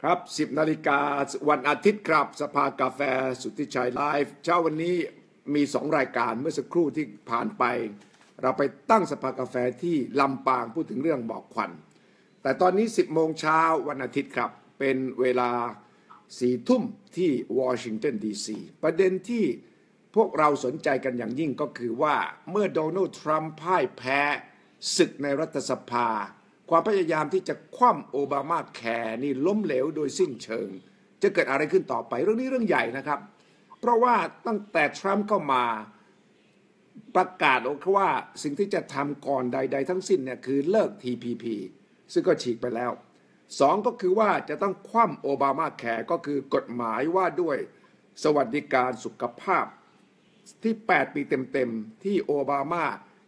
ครับ10 นาฬิกาวันอาทิตย์ครับสภากาแฟสุทธิชัยไลฟ์เช้าวันนี้มี2 รายการเมื่อสักครู่ที่ผ่านไปเราไปตั้งสภากาแฟที่ลำปางพูดถึงเรื่องหมอกควันแต่ตอนนี้10 โมงเช้าวันอาทิตย์ครับเป็นเวลา4 ทุ่มที่วอชิงตันดีซีประเด็นที่พวกเราสนใจกันอย่างยิ่งก็คือว่าเมื่อโดนัลด์ทรัมป์พ่ายแพ้ศึกในรัฐสภาความพยายามที่จะคว่ำโอบามาแคร์นี่ล้มเหลวโดยสิ้นเชิงจะเกิดอะไรขึ้นต่อไปเรื่องนี้เรื่องใหญ่นะครับเพราะว่าตั้งแต่ทรัมป์เข้ามาประกาศว่าสิ่งที่จะทำก่อนใดๆทั้งสิ้นเนี่ยคือเลิก TPP ซึ่งก็ฉีกไปแล้ว2ก็คือว่าจะต้องคว่ำโอบามาแคร์ก็คือกฎหมายว่าด้วยสวัสดิการสุขภาพที่8 ปีเต็มๆที่โอบามา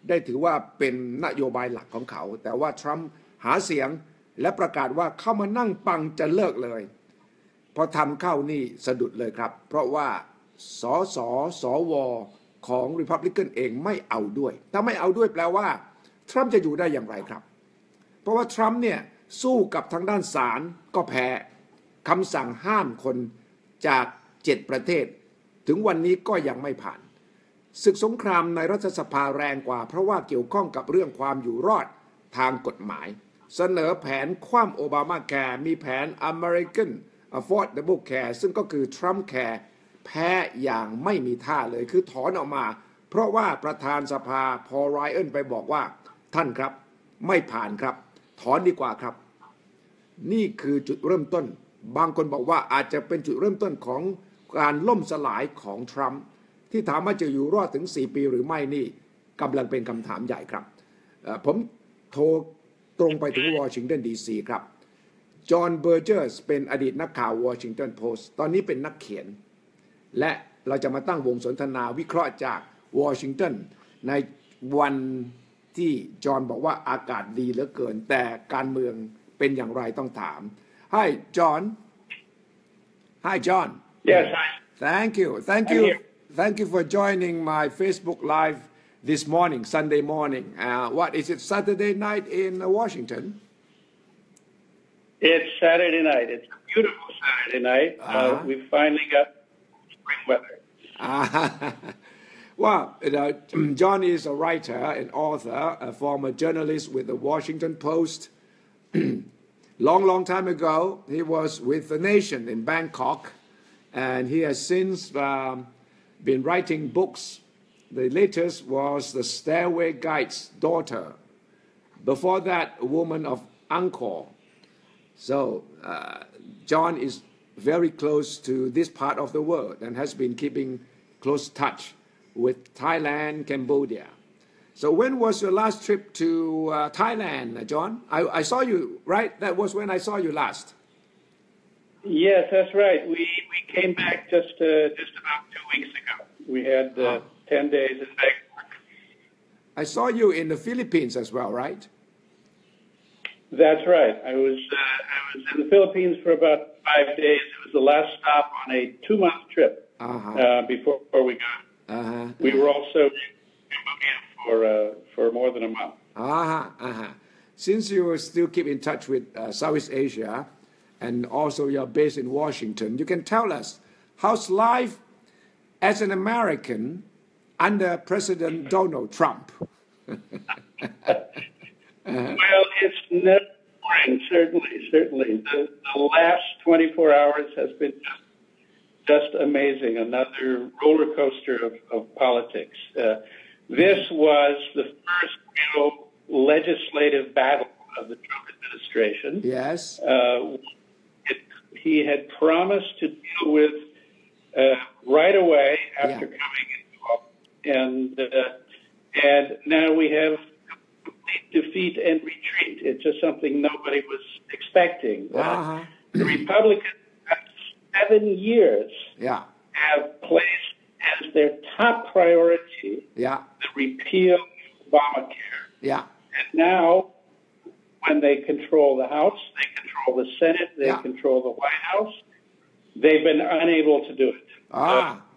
ได้ถือว่าเป็นนโยบายหลักของเขาแต่ว่าทรัมป์หาเสียงและประกาศว่าเข้ามานั่งปังจะเลิกเลยพอทำเข้านี่สะดุดเลยครับเพราะว่าสวของ Republican เองไม่เอาด้วยถ้าไม่เอาด้วยแปลว่าทรัมป์จะอยู่ได้อย่างไรครับเพราะว่าทรัมป์เนี่ยสู้กับทางด้านศาลก็แพ้คำสั่งห้ามคนจาก7 ประเทศถึงวันนี้ก็ยังไม่ผ่านศึกสงครามในรัฐสภาแรงกว่าเพราะว่าเกี่ยวข้องกับเรื่องความอยู่รอดทางกฎหมายเสนอแผนคว่ำโอบามาแคร์มีแผน American Affordable Care ซึ่งก็คือ Trump Care แพ้อย่างไม่มีท่าเลยคือถอนออกมาเพราะว่าประธานสภาพอลไรอันไปบอกว่าท่านครับไม่ผ่านครับถอนดีกว่าครับนี่คือจุดเริ่มต้นบางคนบอกว่าอาจจะเป็นจุดเริ่มต้นของการล่มสลายของทรัมป์ที่ถามว่าจะอยู่รอดถึง4 ปีหรือไม่นี่กำลังเป็นคำถามใหญ่ครับผมโทรตรงไปถึงวอชิงตันดีซีครับจอห์นเบอร์เจอร์สเป็นอดีตนักข่าววอชิงตันโพสต์ตอนนี้เป็นนักเขียนและเราจะมาตั้งวงสนทนาวิเคราะห์จากวอชิงตันในวันที่จอห์นบอกว่าอากาศดีเหลือเกินแต่การเมืองเป็นอย่างไรต้องถาม Hi John Hi John Yes hi Thank you Thank you for joining my Facebook Live this morning, Sunday morning. What is it, Saturday night in Washington? It's Saturday night. It's a beautiful Saturday night. We finally got spring weather. Well, John is a writer, an author, a former journalist with the Washington Post. Long time ago, he was with The Nation in Bangkok, and he has since been writing books. The latest was The Stairway Guide's Daughter. Before that, A Woman of Angkor. So John is very close to this part of the world and has been keeping close touch with Thailand, Cambodia. So when was your last trip to Thailand, John? I saw you, right? That was when I saw you last. Yes, that's right. We came back just about 2 weeks ago. We had 10 days in Bangkok. I saw you in the Philippines as well, right? That's right. I was in the Philippines for about 5 days. It was the last stop on a 2-month trip before we got. We were also in Cambodia for more than a month. Since you still keep in touch with Southeast Asia, and also you're based in Washington, you can tell us how's life as an American under President Donald Trump? Well, it's never boring, certainly. The last 24 hours has been just amazing, another roller coaster of politics. This was the first real legislative battle of the Trump administration. Yes. He had promised to deal with right away after coming into office, and now we have complete defeat and retreat. It's just something nobody was expecting. The Republicans, for 7 years, have placed as their top priority the repeal of Obamacare. And now, when they control the House, they control the Senate, they control the White House, they've been unable to do it.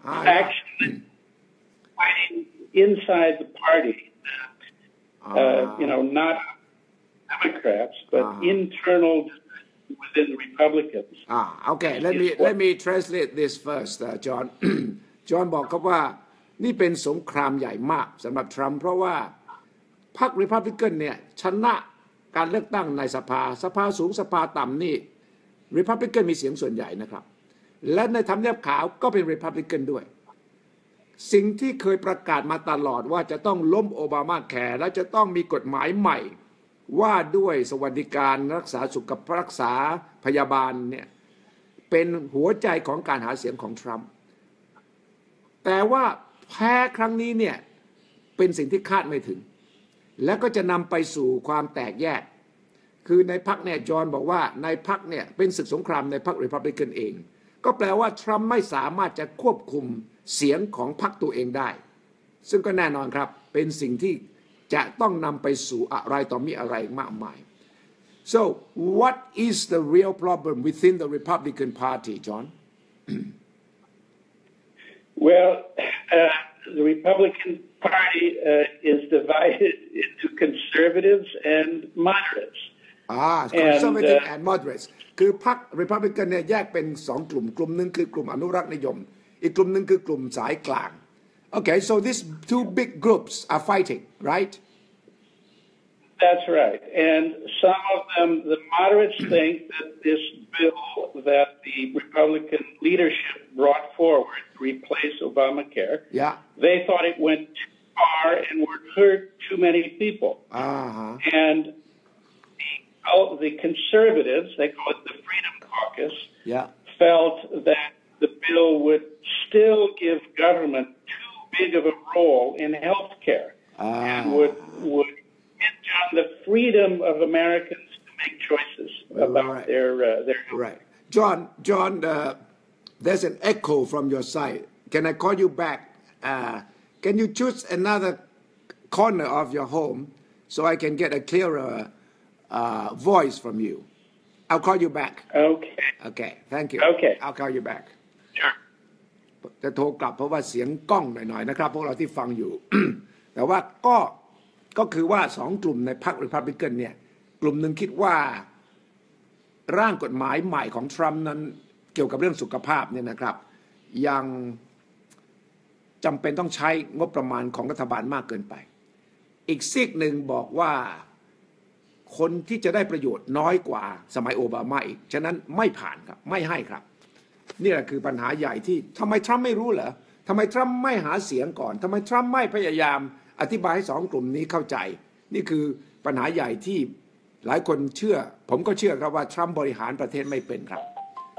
Actually, fighting inside the party, not Democrats, but internal within the Republicans. Okay. Let me translate this first, John. John บอกครับว่านี่เป็นสงครามใหญ่มากสำหรับทรัมป์เพราะว่าพรรค Republican เนี่ยชนะการเลือกตั้งในสภาสูงสภาต่ำนี่ Republican มีเสียงส่วนใหญ่นะครับและในทำเนียบขาวก็เป็น Republican ด้วยสิ่งที่เคยประกาศมาตลอดว่าจะต้องล้มโอบามาแคร์และจะต้องมีกฎหมายใหม่ว่าด้วยสวัสดิการรักษาสุขภาพรักษาพยาบาลเนี่ยเป็นหัวใจของการหาเสียงของทรัมป์แต่ว่าแพ้ครั้งนี้เนี่ยเป็นสิ่งที่คาดไม่ถึงและก็จะนำไปสู่ความแตกแยกคือในพรรคเนี่ยจอห์นบอกว่าในพรรคเนี่ยเป็นศึกสงครามในพรรค Republican เองก็แปลว่าทรัมป์ไม่สามารถจะควบคุมเสียงของพรรคตัวเองได้ซึ่งก็แน่นอนครับเป็นสิ่งที่จะต้องนำไปสู่อะไรต่อมีอะไรมากมาย so what is the real problem within the Republican Party John Well the Republican Party is divided into conservatives and moderates conservative and moderates คือพรรค Republican เนี่ยแยกเป็น2กลุ่มหนึ่งคือกลุ่มอนุรักษ์นิยมอีกกลุ่มหนึ่งคือกลุ่มสายกลาง Okay so these two big groups are fighting right That's right and some of them the moderates think that this bill that the Republican leadership brought forward to replace Obamacare they thought it went too far and would hurt too many people and the conservatives they call it the Freedom Caucus felt that the bill would still give government too big of a role in health care and would hinge on the freedom of Americans to make choices about their health. Right. John, there's an echo from your side. Can I call you back? Can you choose another corner of your home so I can get a clearer voice from you? I'll call you back. Okay. Thank you. I'll call you back. Sure. จะโทรกลับเพราะว่าเสียงกล้องหน่อยๆนะครับพวกเราที่ฟังอยู่ แต่ว่าก็คือว่า2กลุ่มในพรรค Republican เนี่ยกลุ่มหนึ่งคิดว่าร่างกฎหมายใหม่ของทรัมป์นั้นเกี่ยวกับเรื่องสุขภาพเนี่ยนะครับยังจำเป็นต้องใช้งบประมาณของรัฐบาลมากเกินไปอีกซีกหนึ่งบอกว่าคนที่จะได้ประโยชน์น้อยกว่าสมัยโอบามาอีกฉะนั้นไม่ผ่านครับไม่ให้ครับนี่แหละคือปัญหาใหญ่ที่ทำไมทรัมป์ไม่รู้เหรอทำไมทรัมป์ไม่หาเสียงก่อนทำไมทรัมป์ไม่พยายามอธิบายให้2กลุ่มนี้เข้าใจนี่คือปัญหาใหญ่ที่หลายคนเชื่อผมก็เชื่อครับว่าทรัมป์บริหารประเทศไม่เป็นครับ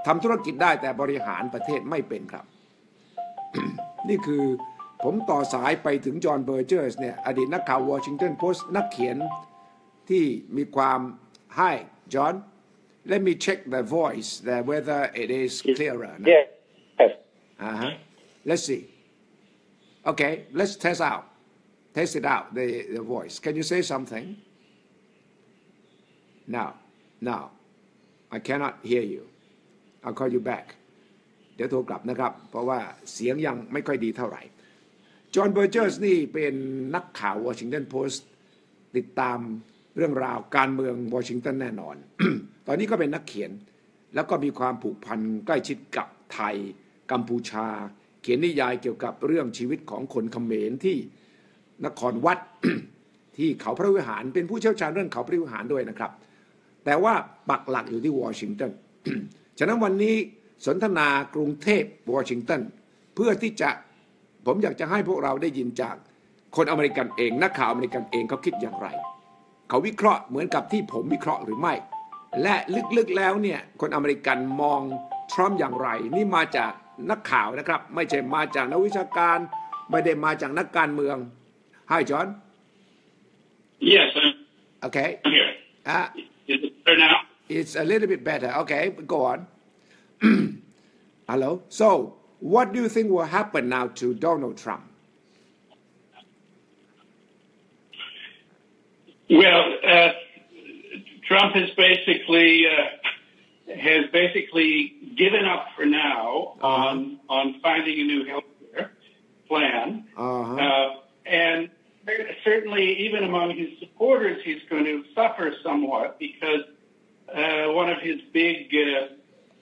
ทำธุรกิจได้แต่บริหารประเทศไม่เป็นครับ นี่คือผมต่อสายไปถึงจอห์นเบอร์เจอร์สเนี่ยอดีตนักข่าววอชิงตันโพสต์นักเขียนที่มีความ Hi John let me check the voice that whether it is clearer Yes let's see okay let's test it out the voice can you say something no I cannot hear you I'll call you back เดี๋ยวโทรกลับนะครับเพราะว่าเสียงยังไม่ค่อยดีเท่าไหร่จอห์นเบอร์เจอร์สนี่เป็นนักข่าววอชิงตันโพสต์ติดตามเรื่องราวการเมืองวอชิงตันแน่นอน ตอนนี้ก็เป็นนักเขียนแล้วก็มีความผูกพันใกล้ชิดกับไทยกัมพูชาเขียนนิยายเกี่ยวกับเรื่องชีวิตของคนเขมรที่นครวัด ที่เขาพระวิหารเป็นผู้เชี่ยวชาญเรื่องเขาพระวิหารด้วยนะครับแต่ว่าปักหลักอยู่ที่วอชิงตัน ฉะนั้นวันนี้สนทนากรุงเทพวอชิงตันเพื่อที่จะผมอยากจะให้พวกเราได้ยินจากคนอเมริกันเองนักข่าวอเมริกันเองเขาคิดอย่างไรเขาวิเคราะห์เหมือนกับที่ผมวิเคราะห์หรือไม่และลึกๆแล้วเนี่ยคนอเมริกันมองทรัมป์อย่างไรนี่มาจากนักข่าวนะครับไม่ใช่มาจากนักวิชาการไม่ได้มาจากนักการเมือง Hi John Yes Okay I'm here Is it better now It's a little bit better Okay go on Hello So what do you think will happen now to Donald Trump Well Trump has basically given up for now on finding a new health care plan and certainly even among his supporters he's going to suffer somewhat because one of his big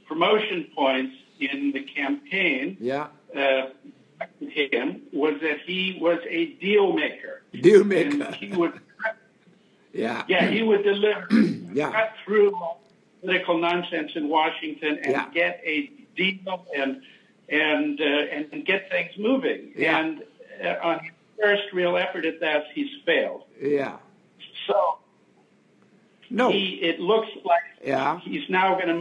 promotion points in the campaign him was that he was a deal maker. Deal maker. And he would, he would deliver, cut through political nonsense in Washington and get a deal and get things moving. And on his first real effort at that, he's failed. So it looks like he's now going to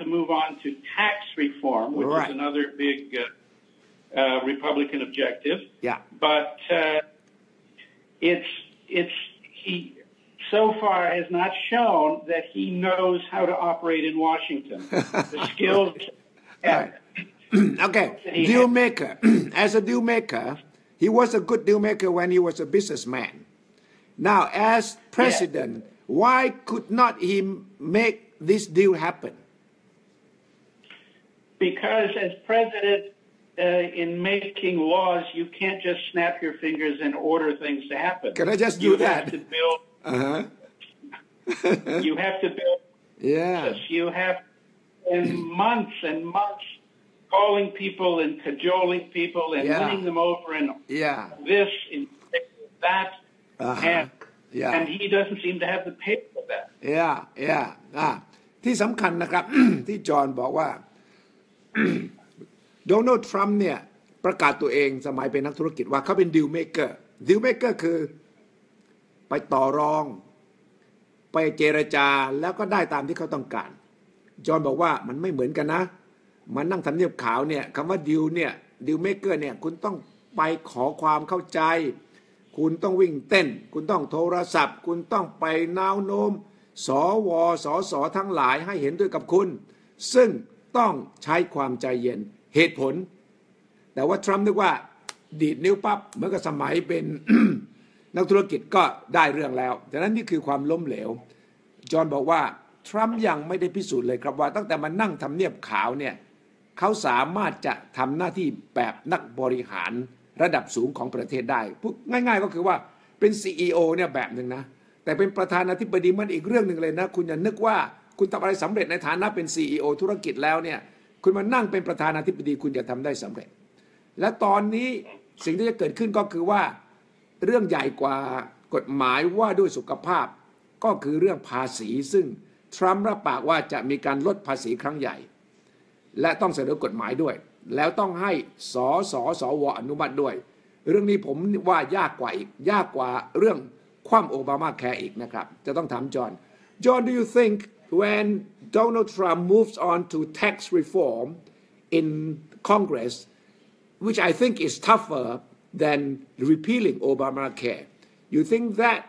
move on to tax reform, which is another big Republican objective. But he so far has not shown that he knows how to operate in Washington. The skills. Okay, deal maker. As a deal maker, he was a good deal maker when he was a businessman. Now, as president, why could not he make this deal happen? Because as president, in making laws, you can't just snap your fingers and order things to happen. Can I just do that? Have to build, you have to build. You have to spend months and months calling people and cajoling people and winning them over and this and that. And he doesn't seem to have the pace for that. ที่สำคัญนะครับ ที่จอห์นบอกว่า โดนัลด์ทรัมป์เนี่ยประกาศตัวเองสมัยเป็นนักธุรกิจว่าเขาเป็นดีลเมเกอร์ดีลเมเกอร์คือไปต่อรองไปเจรจาแล้วก็ได้ตามที่เขาต้องการจอห์นบอกว่ามันไม่เหมือนกันนะมันนั่งทำเนียบขาวเนี่ยคำว่าดีลเนี่ยดีลเมเกอร์เนี่ยคุณต้องไปขอความเข้าใจคุณต้องวิ่งเต้นคุณต้องโทรศัพท์คุณต้องไปน้าวโน้มสวสสทั้งหลายให้เห็นด้วยกับคุณซึ่งต้องใช้ความใจเย็นเหตุผลแต่ว่าทรัมป์นึกว่าดีดนิ้วปั๊บเมื่อกับสมัยเป็น นักธุรกิจก็ได้เรื่องแล้วดังนั้นนี่คือความล้มเหลวจอห์นบอกว่าทรัมป์ยังไม่ได้พิสูจน์เลยครับว่าตั้งแต่มานั่งทำเนียบขาวเนี่ยเขาสามารถจะทำหน้าที่แบบนักบริหารระดับสูงของประเทศได้พูดง่ายๆก็คือว่าเป็น CEO เนี่ยแบบหนึ่งนะแต่เป็นประธานาธิบดีมันอีกเรื่องหนึ่งเลยนะคุณอย่านึกว่าคุณทำอะไรสำเร็จในฐานะเป็น CEO ธุรกิจแล้วเนี่ยคุณมานั่งเป็นประธานาธิบดีคุณจะทำได้สำเร็จและตอนนี้สิ่งที่จะเกิดขึ้นก็คือว่าเรื่องใหญ่กว่ากฎหมายว่าด้วยสุขภาพก็คือเรื่องภาษีซึ่งทรัมป์รับปากว่าจะมีการลดภาษีครั้งใหญ่และต้องเสนอกฎหมายด้วยแล้วต้องให้สวอนุมัติด้วยเรื่องนี้ผมว่ายากกว่าอีกยากกว่าเรื่องคว่ำโอบามาแคร์อีกนะครับจะต้องถามจอห์น do you think when Donald Trump moves on to tax reform in Congress which I think is tougher than repealing Obamacare you think that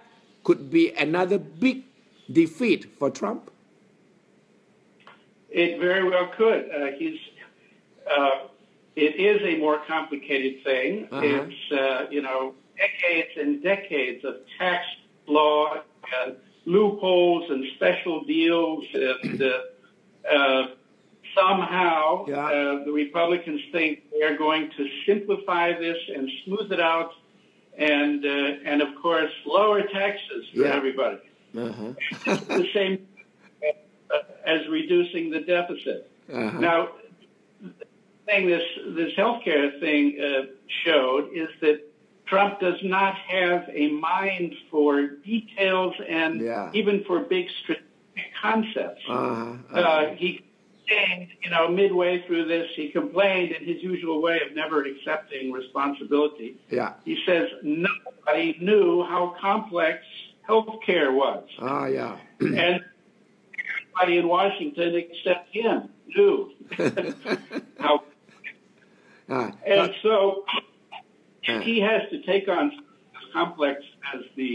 could be another big defeat for Trump? It very well could. It is a more complicated thing. It's decades and decades of tax law, loopholes, and special deals. And somehow the Republicans think they are going to simplify this and smooth it out, and of course lower taxes for everybody. The same as reducing the deficit. Now, the thing this healthcare thing showed is that Trump does not have a mind for details and even for big strategic concepts. He complained, midway through this, he complained in his usual way of never accepting responsibility. He says nobody knew how complex healthcare was. And everybody in Washington except him knew how. And so he has to take on as complex as the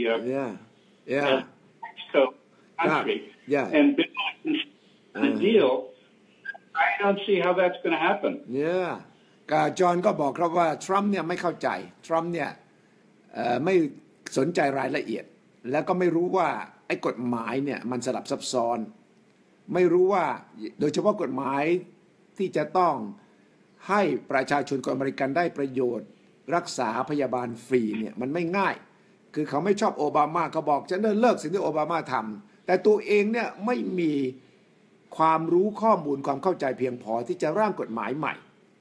Mexico country and build a deal. I don't see how that's going to happen. จอห์นก็บอกครับว่าทรัมป์เนี่ยไม่เข้าใจทรัมป์เนี่ยไม่สนใจรายละเอียดแล้วก็ไม่รู้ว่าไอ้กฎหมายเนี่ยมันสลับซับซ้อนไม่รู้ว่าโดยเฉพาะกฎหมายที่จะต้องให้ประชาชนคนอเมริกันได้ประโยชน์รักษาพยาบาลฟรีเนี่ยมันไม่ง่ายคือเขาไม่ชอบโอบามาเขาบอกฉันเลิกสิ่งที่โอบามาท แต่ตัวเองเนี่ยไม่มีความรู้ข้อมูลความเข้าใจเพียงพอที่จะร่างกฎหมายใหม่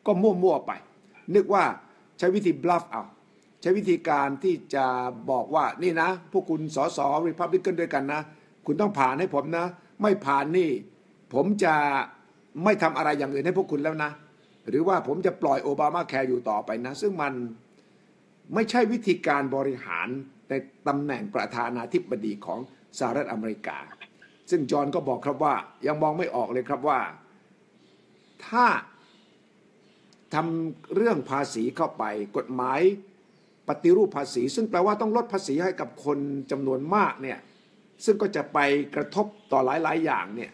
ก็มั่วๆไปนึกว่าใช้วิธีบลัฟเอาใช้วิธีการที่จะบอกว่านี่นะพวกคุณสสรีพับลิกันด้วยกันนะคุณต้องผ่านให้ผมนะไม่ผ่านนี่ผมจะไม่ทำอะไรอย่างอื่นให้พวกคุณแล้วนะหรือว่าผมจะปล่อยโอบามาแคร์อยู่ต่อไปนะซึ่งมันไม่ใช่วิธีการบริหารในตำแหน่งประธานาธิบดีของสหรัฐอเมริกาซึ่งจอห์นก็บอกครับว่ายังมองไม่ออกเลยครับว่าถ้าทำเรื่องภาษีเข้าไปกฎหมายปฏิรูปภาษีซึ่งแปลว่าต้องลดภาษีให้กับคนจำนวนมากเนี่ยซึ่งก็จะไปกระทบต่อหลายๆอย่างเนี่ย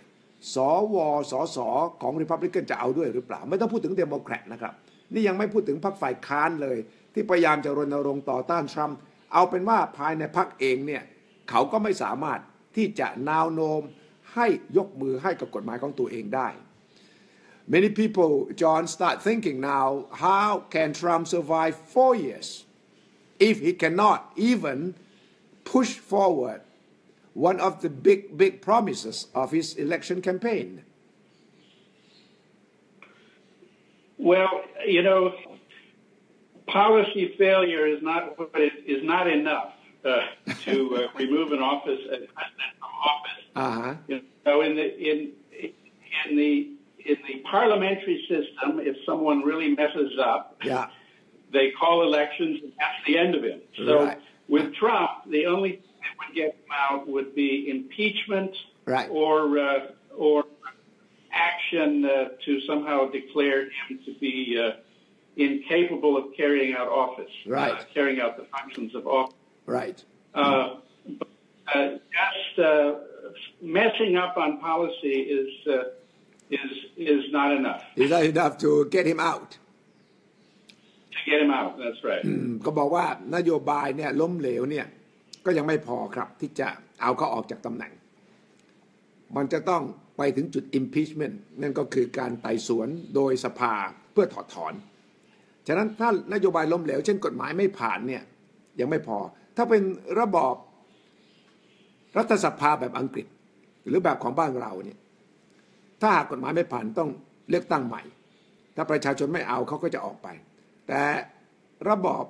สวสสของริพับลิกันจะเอาด้วยหรือเปล่าไม่ต้องพูดถึงเดโมแครตนะครับนี่ยังไม่พูดถึงพรรคฝ่ายค้านเลยที่พยายามจะรณรงค์ต่อต้านทรัมป์เอาเป็นว่าภายในพรรคเองเนี่ยเขาก็ไม่สามารถที่จะนาวโน้มให้ยกมือให้กับกฎหมายของตัวเองได้ Many people, John, start thinking now, how can Trump survive 4 years if he cannot even push forward one of the big promises of his election campaign? Well, you know, policy failure is not enough to remove an office, a president from office. Uh-huh. You know, in the parliamentary system, if someone really messes up, they call elections, and that's the end of it. So with Trump, the only thing that would get him out would be impeachment or action to somehow declare him to be incapable of carrying out office, carrying out the functions of office. Right. Just messing up on policy is not enough. Is not enough to get him out. To get him out, that's right. ก็บอกว่านโยบายเนี่ยล้มเหลวเนี่ยก็ยังไม่พอครับที่จะเอาเขาออกจากตำแหน่งมันจะต้องไปถึงจุด impeachment นั่นก็คือการไต่สวนโดยสภาเพื่อถอดถอนฉะนั้นถ้านโยบายล้มเหลวเช่นกฎหมายไม่ผ่านเนี่ยยังไม่พอถ้าเป็นระบอบรัฐสภาแบบอังกฤษหรือแบบของบ้านเราเนี่ยถ้าหากกฎหมายไม่ผ่านต้องเลือกตั้งใหม่ถ้าประชาชนไม่เอาเขาก็จะออกไปแต่ระบอบ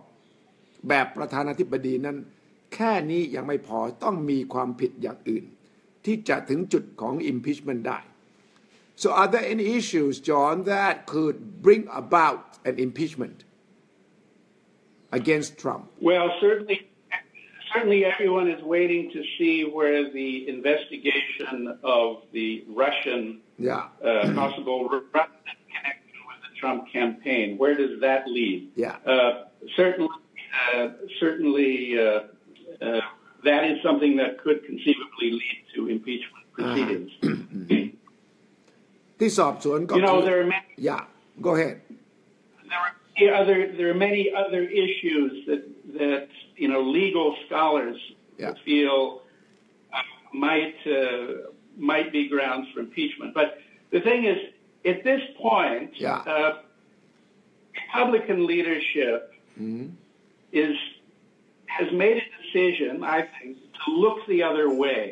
แบบประธานาธิบดีนั้นแค่นี้ยังไม่พอต้องมีความผิดอย่างอื่นที่จะถึงจุดของ impeachment ได้ So are there any issues, John, that could bring about an impeachment against Trump? Well, certainly everyone is waiting to see where the investigation of the Russian possible Russian connection with the Trump campaign, where does that lead? Certainly that is something that could conceivably lead to impeachment proceedings. ที่สอบสวนก็ You know, there are many. Go ahead. There are many other issues that you know legal scholars feel might be grounds for impeachment. But the thing is, at this point, Republican leadership has made a decision, I think, to look the other way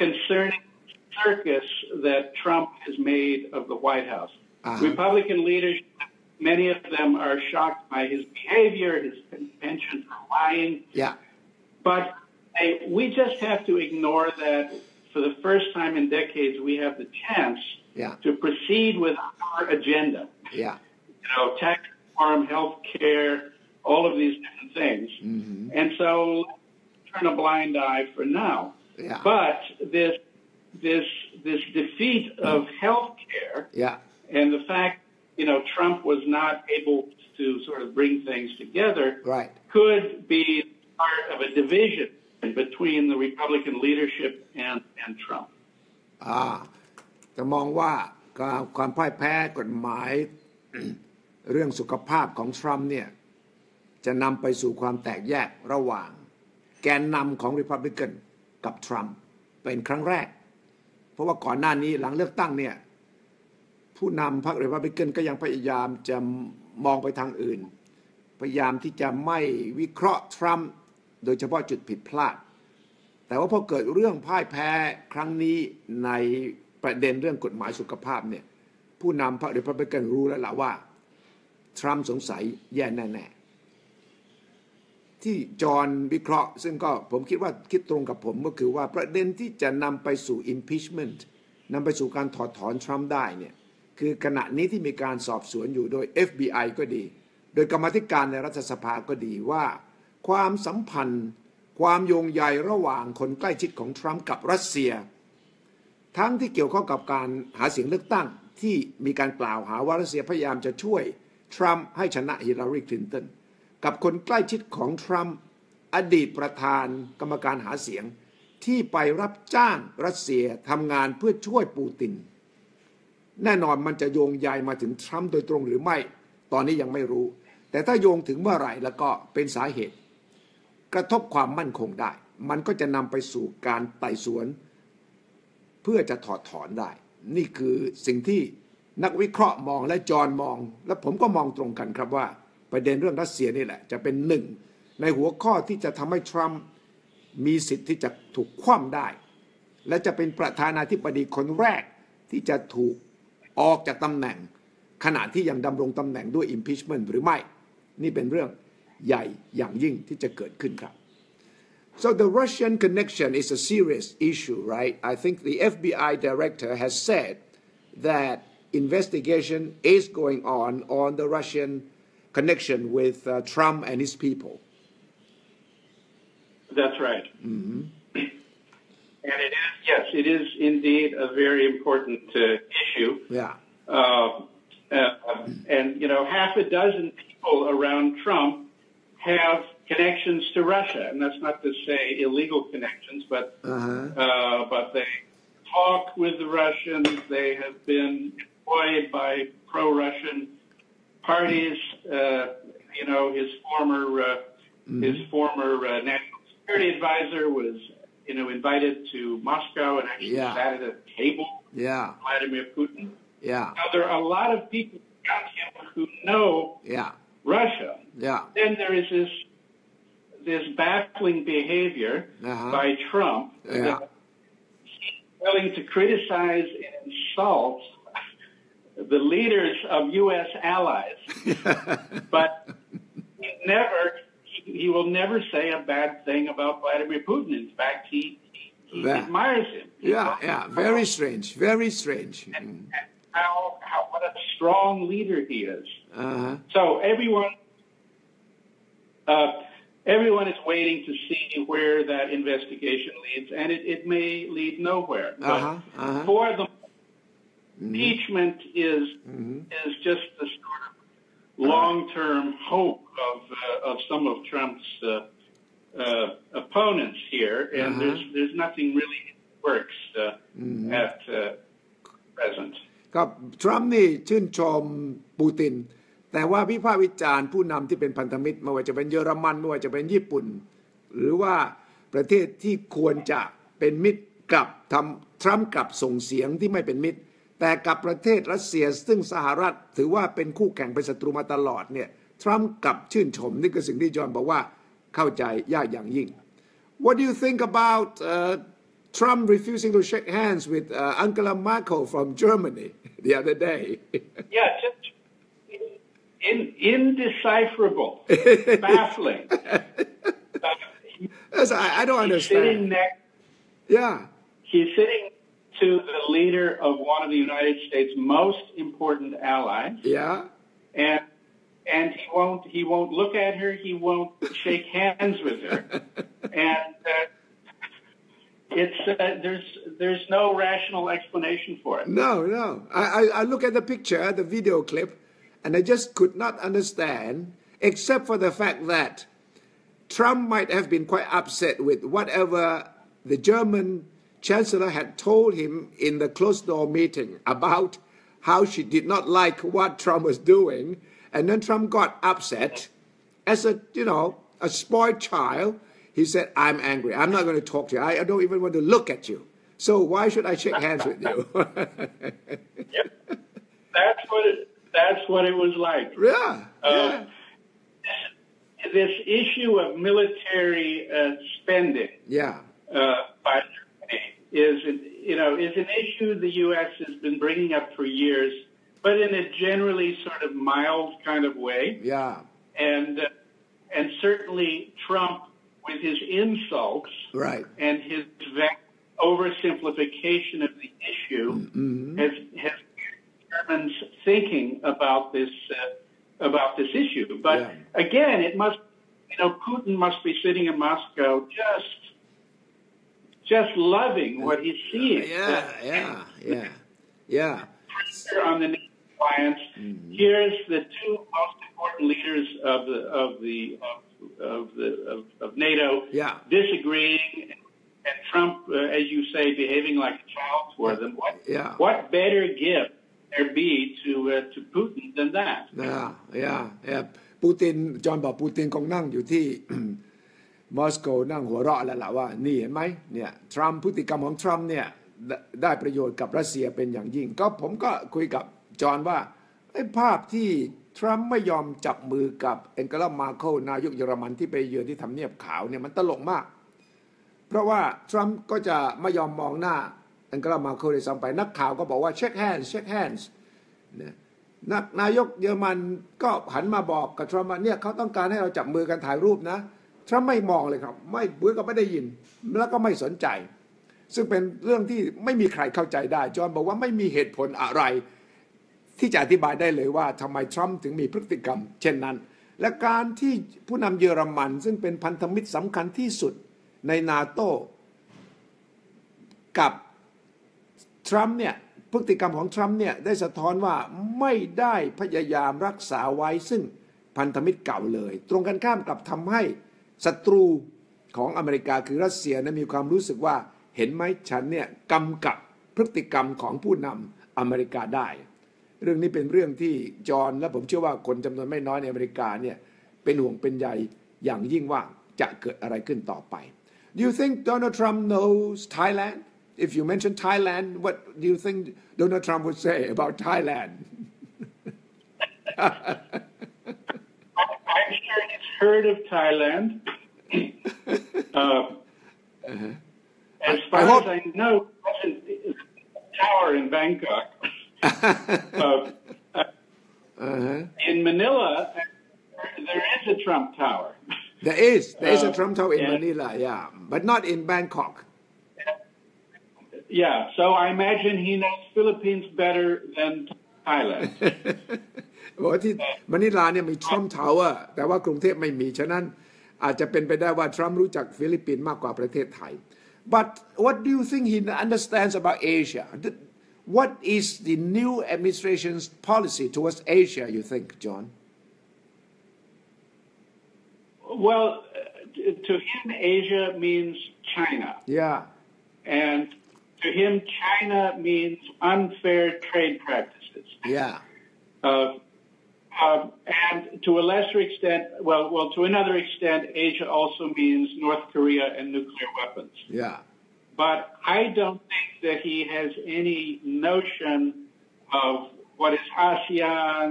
concerning the circus that Trump has made of the White House. Republican leadership, many of them are shocked by his behavior, his penchant for lying. But we just have to ignore that. For the first time in decades, we have the chance to proceed with our agenda. You know, tax reform, health care, all of these different things. And so turn a blind eye for now. But this defeat of health care and the fact, you know, Trump was not able to sort of bring things together could be part of a division between the Republican leadership and Trump. จะมองว่าความพ่ายแพ้กฎหมายเรื่องสุขภาพของทรัมป์เนี่ยจะนำไปสู่ความแตกแยกระหว่างแกนนำของ Republican กับทรัมป์เป็นครั้งแรกเพราะว่าก่อนหน้านี้หลังเลือกตั้งเนี่ยผู้นำพรรค Republican ก็ยังพยายามจะมองไปทางอื่นพยายามที่จะไม่วิเคราะห์ทรัมป์โดยเฉพาะจุดผิดพลาด แต่ว่าพอเกิดเรื่องพ่ายแพ้ครั้งนี้ในประเด็นเรื่องกฎหมายสุขภาพเนี่ยผู้นำพรรคเดโมแครตรู้แล้วล่ะว่าทรัมป์สงสัยแย่แน่ๆที่จอห์นวิเคราะห์ซึ่งก็ผมคิดว่าคิดตรงกับผมก็คือว่าประเด็นที่จะนำไปสู่ impeachment นำไปสู่การถอดถอนทรัมป์ได้เนี่ยคือขณะนี้ที่มีการสอบสวนอยู่โดย FBI ก็ดีโดยกรรมาธิการในรัฐสภาก็ดีว่าความสัมพันธ์ความโยงใยระหว่างคนใกล้ชิดของทรัมป์กับรัสเซียทั้งที่เกี่ยวข้องกับการหาเสียงเลือกตั้งที่มีการกล่าวหาว่ารัสเซียพยายามจะช่วยทรัมป์ให้ชนะฮิลลารีคลินตันกับคนใกล้ชิดของทรัมป์อดีตประธานกรรมการหาเสียงที่ไปรับจ้างรัสเซียทำงานเพื่อช่วยปูตินแน่นอนมันจะโยงใยมาถึงทรัมป์โดยตรงหรือไม่ตอนนี้ยังไม่รู้แต่ถ้าโยงถึงเมื่อไหร่แล้วก็เป็นสาเหตุกระทบความมั่นคงได้มันก็จะนำไปสู่การไต่สวนเพื่อจะถอดถอนได้นี่คือสิ่งที่นักวิเคราะห์มองและจอห์นมองและผมก็มองตรงกันครับว่าประเด็นเรื่องรัสเซียนี่แหละจะเป็นหนึ่งในหัวข้อที่จะทำให้ทรัมป์มีสิทธิ์ที่จะถูกคว่ำได้และจะเป็นประธานาธิบดีคนแรกที่จะถูกออกจากตำแหน่งขณะที่ยังดำรงตำแหน่งด้วย impeachment หรือไม่นี่เป็นเรื่องใหญ่อย่างยิ่งที่จะเกิดขึ้นครับ So the Russian connection is a serious issue, right? I think the FBI director has said that investigation is going on the Russian connection with Trump and his people. That's right. And it is, yes, it is indeed a very important issue. Yeah. And, you know, half a dozen people around Trump have connections to Russia. And that's not to say illegal connections, but they talk with the Russians. They have been employed by pro-Russian parties. You know, his former national security advisor was, you know, invited to Moscow and actually sat at a table with Vladimir Putin. Now, there are a lot of people around him who know Russia. Then there is this baffling behavior by Trump that he's willing to criticize and insult the leaders of U.S. allies, but he will never say a bad thing about Vladimir Putin. In fact, he admires him. Very strange, very strange. And what a strong leader he is. So everyone is waiting to see where that investigation leads, and it may lead nowhere. But for the impeachment is just the sort of long-term hope of some of Trump's opponents here, and there's nothing really in the works at present. ครับทรัมป์นี่ชื่นชมปูตินแต่ว่าวิพากษ์วิจารณ์ผู้นำที่เป็นพันธมิตรไม่ว่าจะเป็นเยอรมันไม่ว่าจะเป็นญี่ปุ่นหรือว่าประเทศที่ควรจะเป็นมิตรกับทรัมป์กลับส่งเสียงที่ไม่เป็นมิตรแต่กับประเทศรัสเซียซึ่งสหรัฐถือว่าเป็นคู่แข่งเป็นศัตรูมาตลอดเนี่ยทรัมป์กลับชื่นชมนี่คือสิ่งที่จอห์นบอกว่าเข้าใจยากอย่างยิ่ง What do you think about Trump refusing to shake hands with Angela Merkel from Germany the other day? Just indecipherable, baffling. I don't understand. He's sitting to the leader of one of the United States' most important allies. And he won't look at her. He won't shake hands with her. And there's no rational explanation for it. No. I look at the picture, the video clip, and I just could not understand, except for the fact that Trump might have been quite upset with whatever the German chancellor had told him in the closed-door meeting about how she did not like what Trump was doing, and then Trump got upset. As a spoiled child, he said, "I'm angry. I'm not going to talk to you. I don't even want to look at you. So why should I shake hands with you?" That's what it was like. This issue of military spending by Germany is an issue the U.S. has been bringing up for years, but in a generally sort of mild kind of way. Yeah. And certainly Trump, with his insults right. and his oversimplification of the issue, has Germans thinking about this issue. But again, it must, Putin must be sitting in Moscow just loving what he's seeing. Yeah. Pressure on the NATO alliance. Here's the two most important leaders of NATO disagreeing, and Trump, as you say, behaving like a child for them. What better gift there be to Putin than that? Yeah. ปูตินจอห์นบอกปูตินคงนั่งอยู่ที่ มอสโกนั่งหัวเราะแล้วล่ะว่านี่เห็นไหมเนี่ยทรัมป์พฤติกรรมของทรัมป์เนี่ยได้ประโยชน์กับรัสเซียเป็นอย่างยิ่งก็ผมก็คุยกับจอห์นว่าไอ้ภาพที่ทรัมป์ไม่ยอมจับมือกับแองเกลา มาร์เคิลนายกเยอรมันที่ไปเยือนที่ทำเนียบขาวเนี่ยมันตลกมากเพราะว่าทรัมป์ก็จะไม่ยอมมองหน้าแองเกลา มาร์เคิลเลยซ้ำไปนักข่าวก็บอกว่า shake hands เนี่ยนายกเยอรมันก็หันมาบอกกับทรัมป์ว่าเนี่ยเขาต้องการให้เราจับมือกันถ่ายรูปนะทรัมป์ไม่มองเลยครับไม่เหมือนกับไม่ได้ยินแล้วก็ไม่สนใจซึ่งเป็นเรื่องที่ไม่มีใครเข้าใจได้จอห์นบอกว่าไม่มีเหตุผลอะไรที่จะอธิบายได้เลยว่าทำไมทรัมป์ถึงมีพฤติกรรมเช่นนั้นและการที่ผู้นำเยอรมันซึ่งเป็นพันธมิตรสำคัญที่สุดในนาโต้กับทรัมป์เนี่ยพฤติกรรมของทรัมป์เนี่ยได้สะท้อนว่าไม่ได้พยายามรักษาไว้ซึ่งพันธมิตรเก่าเลยตรงกันข้ามกับทำให้ศัตรูของอเมริกาคือรัสเซียนั้นมีความรู้สึกว่าเห็นไหมฉันเนี่ยกำกับพฤติกรรมของผู้นำอเมริกาได้เรื่องนี้เป็นเรื่องที่จอห์นและผมเชื่อว่าคนจำนวนไม่น้อยในอเมริกาเนี่ยเป็นห่วงเป็นใยอย่างยิ่งว่าจะเกิดอะไรขึ้นต่อไป Do you think Donald Trump knows Thailand? If you mention Thailand, what do you think Donald Trump would say about Thailand? I'm sure he's heard of Thailand. As far as I know, there's a tower in Bangkok. In Manila, there is a Trump tower. There is a Trump tower in Manila, yeah, but not in Bangkok. Yeah, so I imagine he knows Philippines better than Thailand. บอกว่าที่มะนิลาเนี่ยมีทรัมป์ทาวเวอร์แต่ว่ากรุงเทพไม่มีฉะนั้นอาจจะเป็นไปได้ว่าทรัมป์รู้จักฟิลิปปินส์มากกว่าประเทศไทย But what do you think he understands about Asia? What is the new administration's policy towards Asia, you think, John? Well, to him, Asia means China. Yeah. And to him, China means unfair trade practices. Yeah. And to a lesser extent, to another extent, Asia also means North Korea and nuclear weapons. Yeah. But I don't think that he has any notion of what is ASEAN,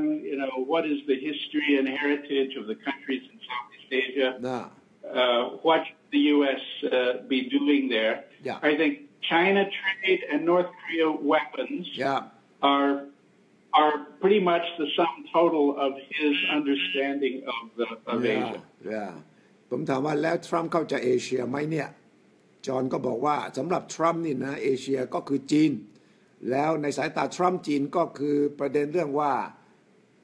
what is the history and heritage of the countries in Southeast Asia. No. What should the U.S. be doing there? Yeah. I think China trade and North Korea weapons are pretty much the sum total of his understanding of Asia. Yeah. ผมถามว่าแล้วทรัมป์เข้าใจเอเชียไหมเนี่ยจอห์นก็บอกว่าสำหรับทรัมป์นี่นะเอเชียก็คือจีนแล้วในสายตาทรัมป์จีนก็คือประเด็นเรื่องว่า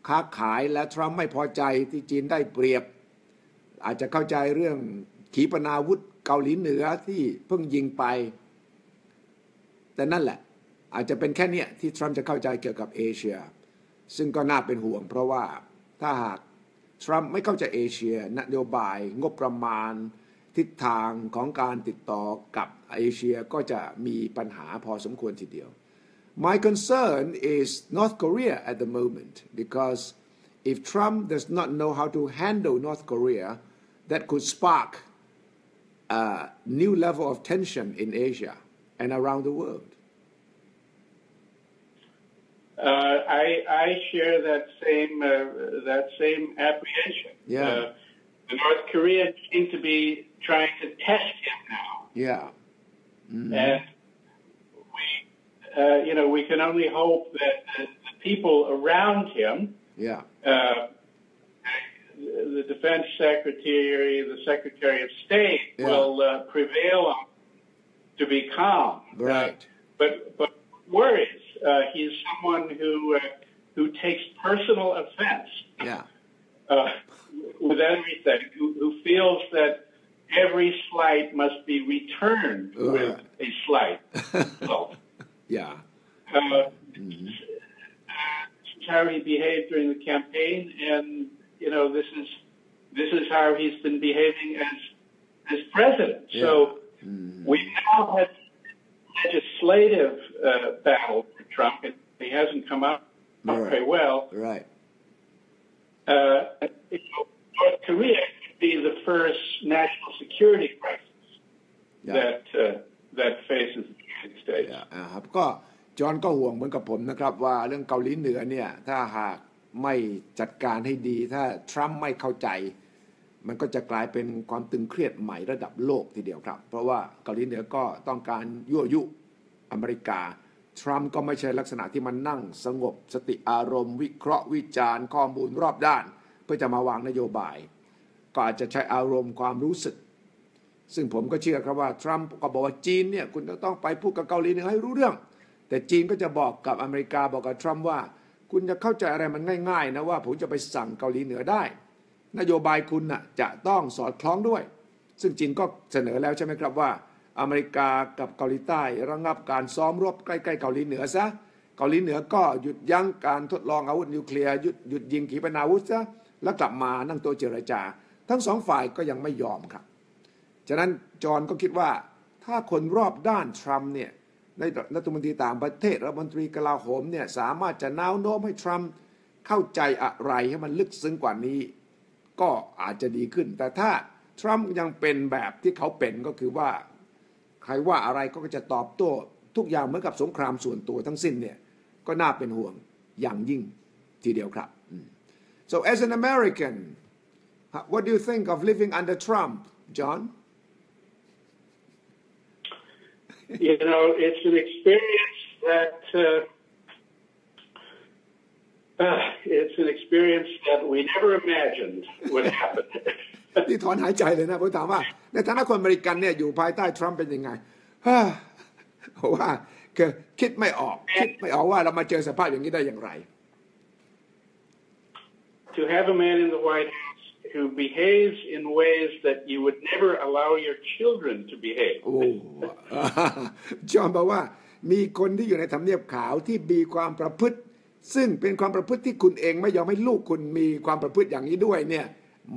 ค้าขายและทรัมป์ไม่พอใจที่จีนได้เปรียบอาจจะเข้าใจเรื่องขีปนาวุธเกาหลีเหนือที่เพิ่งยิงไปแต่นั่นแหละอาจจะเป็นแค่นี้ที่ทรัมป์จะเข้าใจเกี่ยวกับเอเชียซึ่งก็น่าเป็นห่วงเพราะว่าถ้าหากทรัมป์ไม่เข้าใจเอเชียนโยบายงบประมาณทิศทางของการติดต่อกับเอเชียก็จะมีปัญหาพอสมควรทีเดียว My concern is North Korea at the moment because if Trump does not know how to handle North Korea that could spark a new level of tension in Asia and around the world. I share that same apprehension. Yeah. The North Koreans seem to be trying to test him now. Yeah. and we can only hope that the people around him, the Defense Secretary, the Secretary of State, will prevail on to be calm. Right. But worries. He's someone who takes personal offense. With everything, who feels that every slight must be returned with a slight. How he behaved during the campaign, and this is how he's been behaving as president. So we now have legislative battle for Trump, and he hasn't come out very well. Right. North Korea could be the first national security crisis that faces the United States. ครับก็จอห์นก็ห่วงเหมือนกับผมนะครับว่าเรื่องเกาหลีเหนือเนี่ยถ้าหากไม่จัดการให้ดีถ้าทรัมป์ไม่เข้าใจมันก็จะกลายเป็นความตึงเครียดใหม่ระดับโลกทีเดียวครับเพราะว่าเกาหลีเหนือก็ต้องการยั่วยุอเมริกาทรัมป์ก็ไม่ใช่ลักษณะที่มันนั่งสงบสติอารมณ์วิเคราะห์วิจารณ์ข้อมูลรอบด้านเพื่อจะมาวางนโยบายก็อาจจะใช้อารมณ์ความรู้สึกซึ่งผมก็เชื่อครับว่าทรัมป์ก็บอกว่าจีนเนี่ยคุณจะต้องไปพูดกับเกาหลีเหนือให้รู้เรื่องแต่จีนก็จะบอกกับอเมริกาบอกกับทรัมป์ว่าคุณจะเข้าใจอะไรมันง่ายๆนะว่าผมจะไปสั่งเกาหลีเหนือได้นโยบายคุณน่ะจะต้องสอดคล้องด้วยซึ่งจีนก็เสนอแล้วใช่ไหมครับว่าอเมริกากับเกาหลีใต้ระงับการซ้อมรบใกล้ๆเกาหลีเหนือซะเกาหลีเหนือก็หยุดยั้งการทดลองอาวุธนิวเคลียร์หยุดยิงขีปนาวุธซะแล้วกลับมานั่งโต๊ะเจรจาทั้งสองฝ่ายก็ยังไม่ยอมครับฉะนั้นจอห์นก็คิดว่าถ้าคนรอบด้านทรัมป์เนี่ยในรัฐมนตรีต่างประเทศรัฐมนตรีกลาโหมเนี่ยสามารถจะน้าวโน้มให้ทรัมป์เข้าใจอะไรให้มันลึกซึ้งกว่านี้ก็อาจจะดีขึ้นแต่ถ้าทรัมป์ยังเป็นแบบที่เขาเป็นก็คือว่าใครว่าอะไรก็จะตอบโต้ทุกอย่างเหมือนกับสงครามส่วนตัวทั้งสิ้นเนี่ยก็น่าเป็นห่วงอย่างยิ่งทีเดียวครับ So as an American what do you think of living under Trump John It's an experience that we never imagined would happen. นี่ถอนหายใจเลยนะผมถามว่าในฐานะคนอเมริกันเนี่ยอยู่ภายใต้ทรัมป์เป็นยังไงเพราะว่าคือคิดไม่ออกว่าเรามาเจอสภาพอย่างนี้ได้อย่างไร To have a man in the White House who behaves in ways that you would never allow your children to behave. โอ้จอห์นบอกว่ามีคนที่อยู่ในทำเนียบขาวที่มีความประพฤติซึ่งเป็นความประพฤติที่คุณเองไม่ยอมให้ลูกคุณมีความประพฤติอย่างนี้ด้วยเนี่ย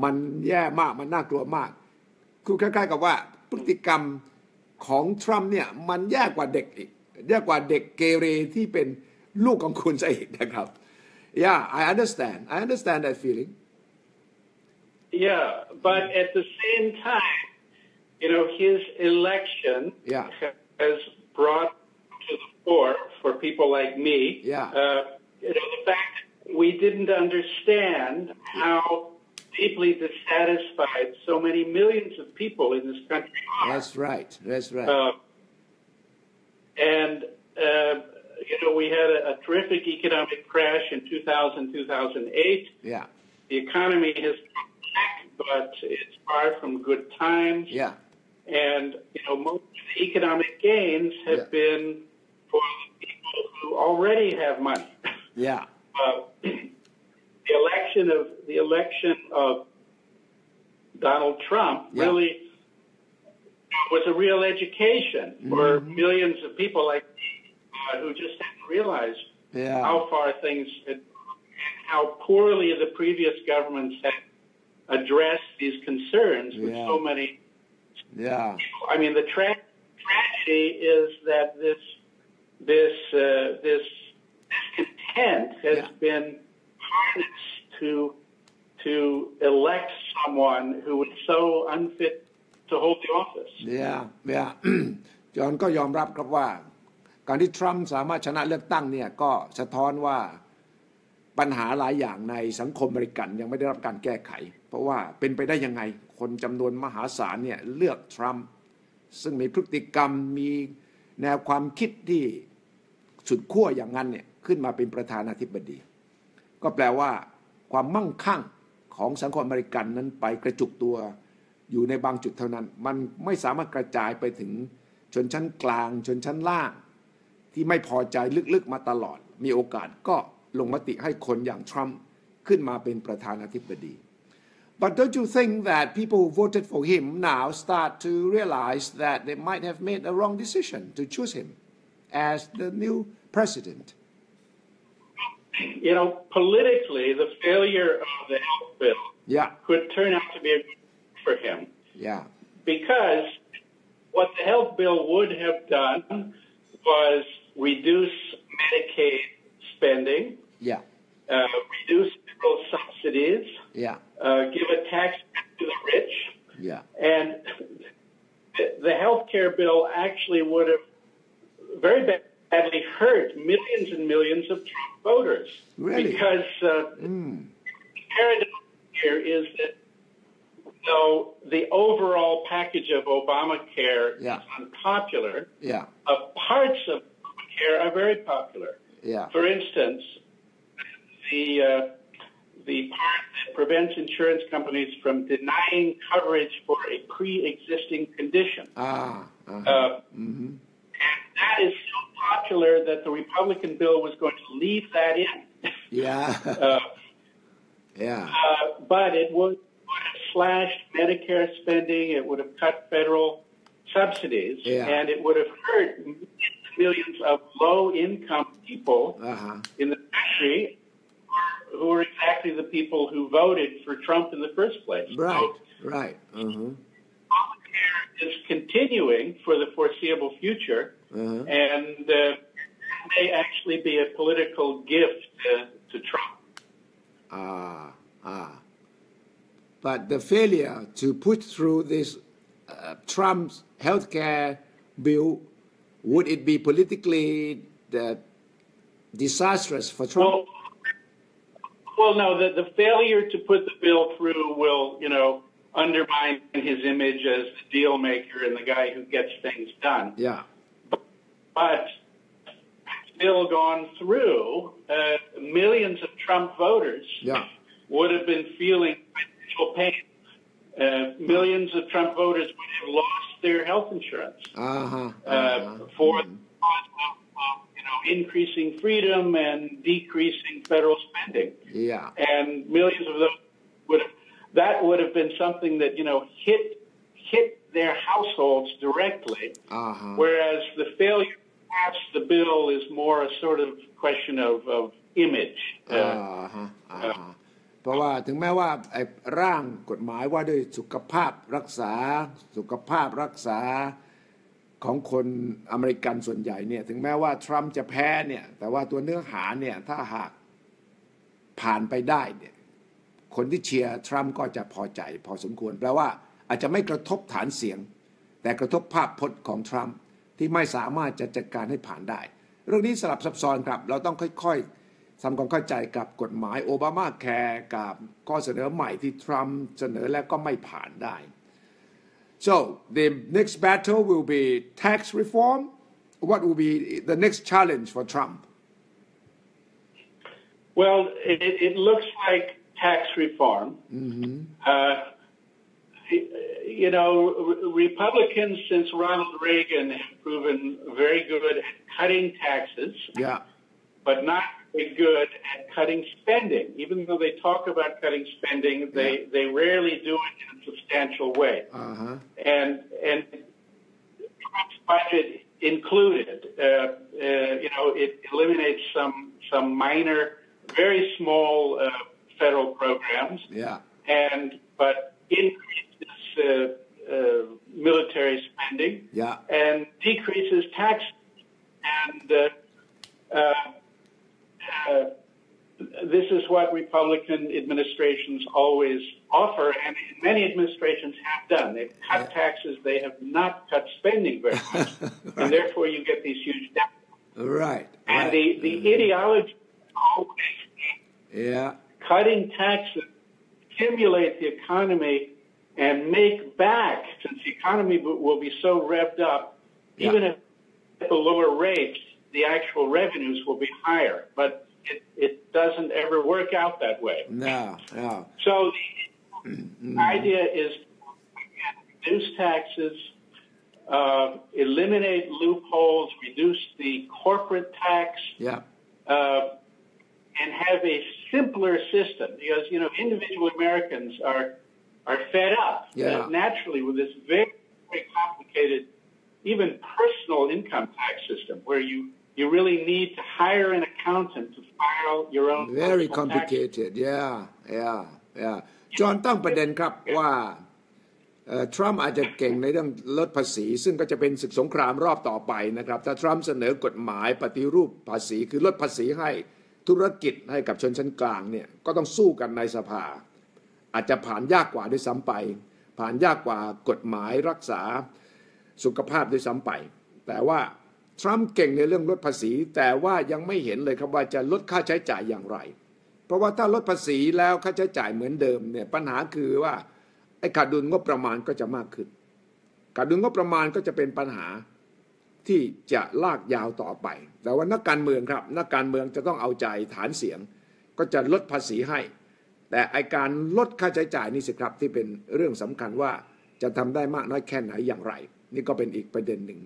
มันแย่มากมันน่ากลัวมากคือคล้ายๆกับว่าพฤติกรรมของทรัมป์เนี่ยมันแย่กว่าเด็กอีกแย่กว่าเด็กเกเรที่เป็นลูกของคุณซะอีกนะครับ Yeah I understand that feeling Yeah but at the same time his election has brought to the fore for people like me the fact that we didn't understand how deeply dissatisfied so many millions of people in this country are. That's right. And we had a terrific economic crash in 2000, 2008. Yeah. The economy has come back, but it's far from good times. Yeah. And, most of the economic gains have been for the people who already have money. Yeah. The election of Donald Trump really was a real education for millions of people like me who just hadn't realized how far things had and how poorly the previous governments had addressed these concerns with so many people. I mean, the tragedy is that this discontent has been harnessed to elect someone who is so unfit to hold the office.จอห์นก็ยอมรับครับว่าการที่ทรัมป์สามารถชนะเลือกตั้งเนี่ยก็สะท้อนว่าปัญหาหลายอย่างในสังคมอเมริกันยังไม่ได้รับการแก้ไขเพราะว่าเป็นไปได้ยังไงคนจำนวนมหาศาลเนี่ยเลือกทรัมป์ ซึ่งมีพฤติกรรมมีแนวความคิดที่สุดขั้วอย่างนั้นเนี่ยขึ้นมาเป็นประธานาธิบดีก็แปลว่าความมั่งคั่งของสังคมอเมริกันนั้นไปกระจุกตัวอยู่ในบางจุดเท่านั้นมันไม่สามารถกระจายไปถึงชนชั้นกลางชนชั้นล่างที่ไม่พอใจลึกๆมาตลอดมีโอกาสก็ลงมติให้คนอย่างทรัมป์ขึ้นมาเป็นประธานาธิบดี But don't you think that people who voted for him now start to realize that they might have made a wrong decision to choose him as the new president? You know, politically, the failure of the health bill could turn out to be a good thing for him. Yeah. Because what the health bill would have done was reduce Medicaid spending, reduce federal subsidies, give a tax cut to the rich, and the health care bill actually would have very badly hurt millions and millions of Trump voters. Really? Because the paradox here is that though the overall package of Obamacare is unpopular, parts of Obamacare are very popular. For instance, the part that prevents insurance companies from denying coverage for a pre-existing condition. And that is so popular that the Republican bill was going to leave that in. But it would have slashed Medicare spending, it would have cut federal subsidies, and it would have hurt millions of low-income people in the country who are exactly the people who voted for Trump in the first place. Right. Obamacare is continuing for the foreseeable future, and may actually be a political gift to Trump. But the failure to put through this Trump's healthcare bill, would it be politically disastrous for Trump? Well, no. The failure to put the bill through will, undermine his image as the deal maker and the guy who gets things done. But bill gone through, millions of Trump voters would have been feeling financial pain. Millions of Trump voters would have lost their health insurance for the cause of increasing freedom and decreasing federal spending. And millions of those would have been something that hit their households directly, whereas the failure to pass the bill is more a sort of question of image. เพราะว่าถึงแม้ว่าร่างกฎหมายว่าด้วยสุขภาพรักษาของคนอเมริกันส่วนใหญ่เนี่ยถึงแม้ว่าทรัมป์จะแพ้เนี่ยแต่ว่าตัวเนื้อหาเนี่ยถ้าหากผ่านไปได้เนี่ยคนที่เชียร์ทรัมป์ก็จะพอใจพอสมควรแปลว่าอาจจะไม่กระทบฐานเสียงแต่กระทบภาพพจน์ของทรัมป์ที่ไม่สามารถจะจัดการให้ผ่านได้เรื่องนี้สลับซับซ้อนครับเราต้องค่อยๆทำความเข้าใจกับกฎหมายโอบามาแคร์กับข้อเสนอใหม่ที่ทรัมป์เสนอแล้วก็ไม่ผ่านได้ So the next battle will be tax reform. What will be the next challenge for Trump? Well, it looks like tax reform. Republicans since Ronald Reagan have proven very good at cutting taxes, but not very good at cutting spending. Even though they talk about cutting spending, they rarely do it in a substantial way. And Trump's budget included, it eliminates some minor, very small federal programs, but increases military spending, and decreases taxes. And this is what Republican administrations always offer, and many administrations have done. They've cut taxes, they have not cut spending very much, and therefore you get these huge deficits. And the ideology always cutting taxes, stimulate the economy, and make back, since the economy will be so revved up, even if at the lower rates, the actual revenues will be higher. But it doesn't ever work out that way. No. So the idea is reduce taxes, eliminate loopholes, reduce the corporate tax, and have a simpler system, because individual Americans are fed up naturally with this very, very complicated, even personal income tax system, where you really need to hire an accountant to file your own very complicated yeah จอห์นตั้งประเด็นครับว่าทรัมป์อาจจะเก่งในเรื่องลดภาษีซึ่งก็จะเป็นศึกสงครามรอบต่อไปนะครับถ้าทรัมป์เสนอกฎหมายปฏิรูปภาษีคือลดภาษีให้ธุรกิจให้กับชนชั้นกลางเนี่ยก็ต้องสู้กันในสภาอาจจะผ่านยากกว่าด้วยซ้ำไปผ่านยากกว่ากฎหมายรักษาสุขภาพด้วยซ้ำไปแต่ว่าทรัมป์เก่งในเรื่องลดภาษีแต่ว่ายังไม่เห็นเลยครับว่าจะลดค่าใช้จ่ายอย่างไรเพราะว่าถ้าลดภาษีแล้วค่าใช้จ่ายเหมือนเดิมเนี่ยปัญหาคือว่าไอ้ขาดดุลงบประมาณก็จะมากขึ้นขาดดุลงบประมาณก็จะเป็นปัญหาที่จะลากยาวต่อไปแต่ว่านักการเมืองครับนักการเมืองจะต้องเอาใจฐานเสียงก็จะลดภาษีให้แต่ไอ้การลดค่าใช้จ่ายนี่สิครับที่เป็นเรื่องสำคัญว่าจะทำได้มากน้อยแค่ไหนอย่างไรนี่ก็เป็นอีกประเด็นหนึ่ง